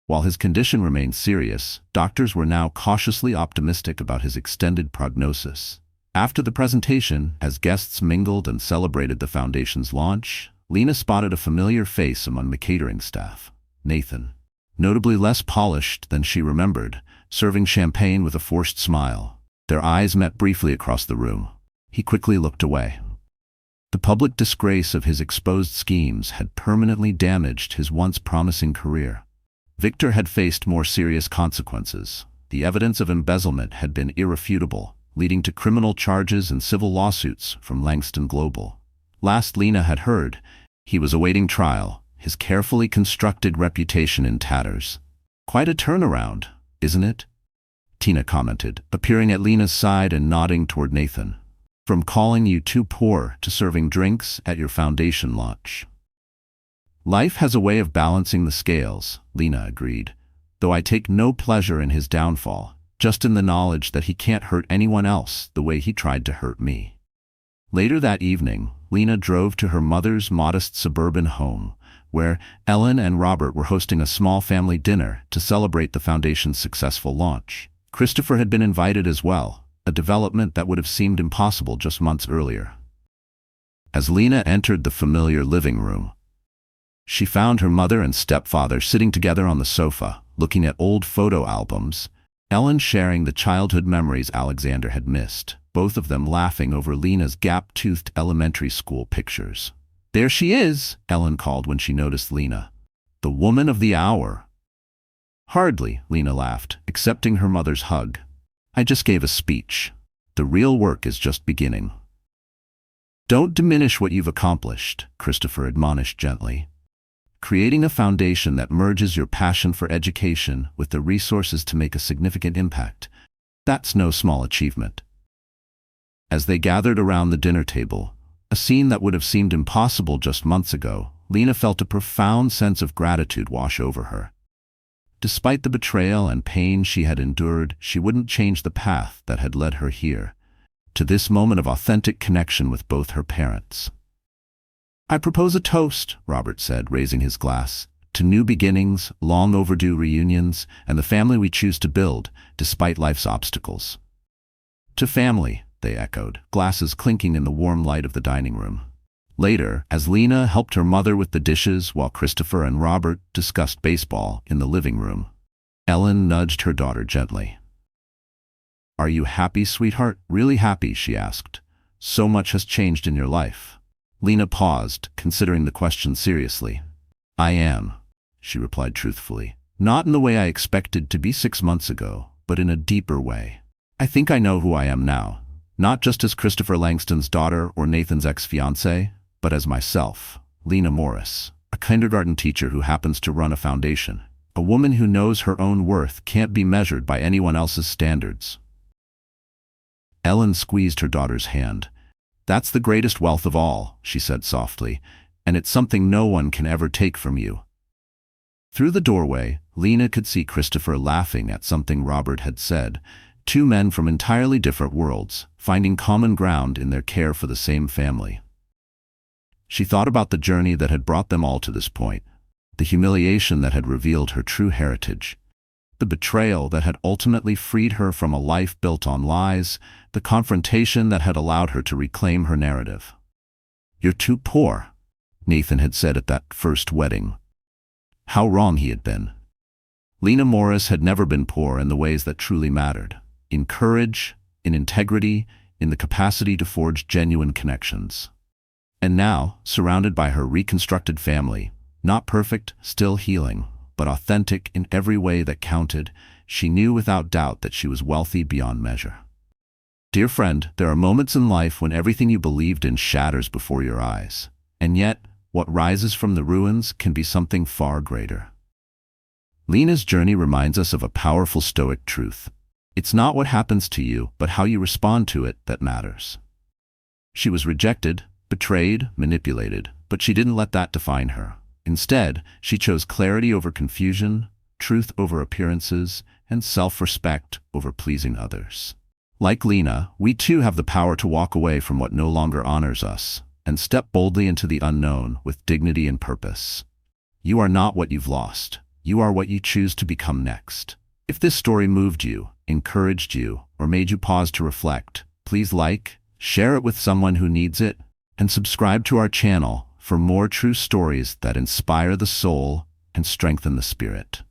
[SPEAKER 1] While his condition remained serious, doctors were now cautiously optimistic about his extended prognosis. After the presentation, as guests mingled and celebrated the foundation's launch, Lena spotted a familiar face among the catering staff, Nathan. Notably less polished than she remembered, serving champagne with a forced smile. Their eyes met briefly across the room. He quickly looked away. The public disgrace of his exposed schemes had permanently damaged his once promising career. Victor had faced more serious consequences. The evidence of embezzlement had been irrefutable, leading to criminal charges and civil lawsuits from Langston Global. Last Lena had heard, he was awaiting trial, his carefully constructed reputation in tatters. "Quite a turnaround, isn't it?" Tina commented, appearing at Lena's side and nodding toward Nathan. "From calling you too poor to serving drinks at your foundation launch." "Life has a way of balancing the scales," Lena agreed, "though I take no pleasure in his downfall, just in the knowledge that he can't hurt anyone else the way he tried to hurt me." Later that evening, Lena drove to her mother's modest suburban home, where Ellen and Robert were hosting a small family dinner to celebrate the foundation's successful launch. Christopher had been invited as well, a development that would have seemed impossible just months earlier. As Lena entered the familiar living room, she found her mother and stepfather sitting together on the sofa, looking at old photo albums, Ellen sharing the childhood memories Alexander had missed, both of them laughing over Lena's gap-toothed elementary school pictures. "There she is," Ellen called when she noticed Lena. "The woman of the hour." "Hardly," Lena laughed, accepting her mother's hug. "I just gave a speech. The real work is just beginning." "Don't diminish what you've accomplished," Christopher admonished gently. "Creating a foundation that merges your passion for education with the resources to make a significant impact, that's no small achievement." As they gathered around the dinner table, a scene that would have seemed impossible just months ago, Lena felt a profound sense of gratitude wash over her. Despite the betrayal and pain she had endured, she wouldn't change the path that had led her here, to this moment of authentic connection with both her parents. "I propose a toast," Robert said, raising his glass, "to new beginnings, long overdue reunions, and the family we choose to build, despite life's obstacles." "To family," they echoed, glasses clinking in the warm light of the dining room. Later, as Lena helped her mother with the dishes while Christopher and Robert discussed baseball in the living room, Ellen nudged her daughter gently. "Are you happy, sweetheart? Really happy?" she asked. "So much has changed in your life." Lena paused, considering the question seriously. "I am," she replied truthfully. "Not in the way I expected to be 6 months ago, but in a deeper way. I think I know who I am now, not just as Christopher Langston's daughter or Nathan's ex-fiancée, but as myself, Lena Morris, a kindergarten teacher who happens to run a foundation, a woman who knows her own worth can't be measured by anyone else's standards." Ellen squeezed her daughter's hand. "That's the greatest wealth of all," she said softly, "and it's something no one can ever take from you." Through the doorway, Lena could see Christopher laughing at something Robert had said. Two men from entirely different worlds, finding common ground in their care for the same family. She thought about the journey that had brought them all to this point, the humiliation that had revealed her true heritage, the betrayal that had ultimately freed her from a life built on lies, the confrontation that had allowed her to reclaim her narrative. "You're too poor," Nathan had said at that first wedding. How wrong he had been. Lena Morris had never been poor in the ways that truly mattered, in courage, in integrity, in the capacity to forge genuine connections. And now, surrounded by her reconstructed family, not perfect, still healing, but authentic in every way that counted, she knew without doubt that she was wealthy beyond measure. Dear friend, there are moments in life when everything you believed in shatters before your eyes. And yet, what rises from the ruins can be something far greater. Lena's journey reminds us of a powerful Stoic truth. It's not what happens to you, but how you respond to it that matters. She was rejected, betrayed, manipulated, but she didn't let that define her. Instead, she chose clarity over confusion, truth over appearances, and self-respect over pleasing others. Like Lena, we too have the power to walk away from what no longer honors us, and step boldly into the unknown with dignity and purpose. You are not what you've lost. You are what you choose to become next. If this story moved you, encouraged you, or made you pause to reflect, please like, share it with someone who needs it, and subscribe to our channel for more true stories that inspire the soul and strengthen the spirit.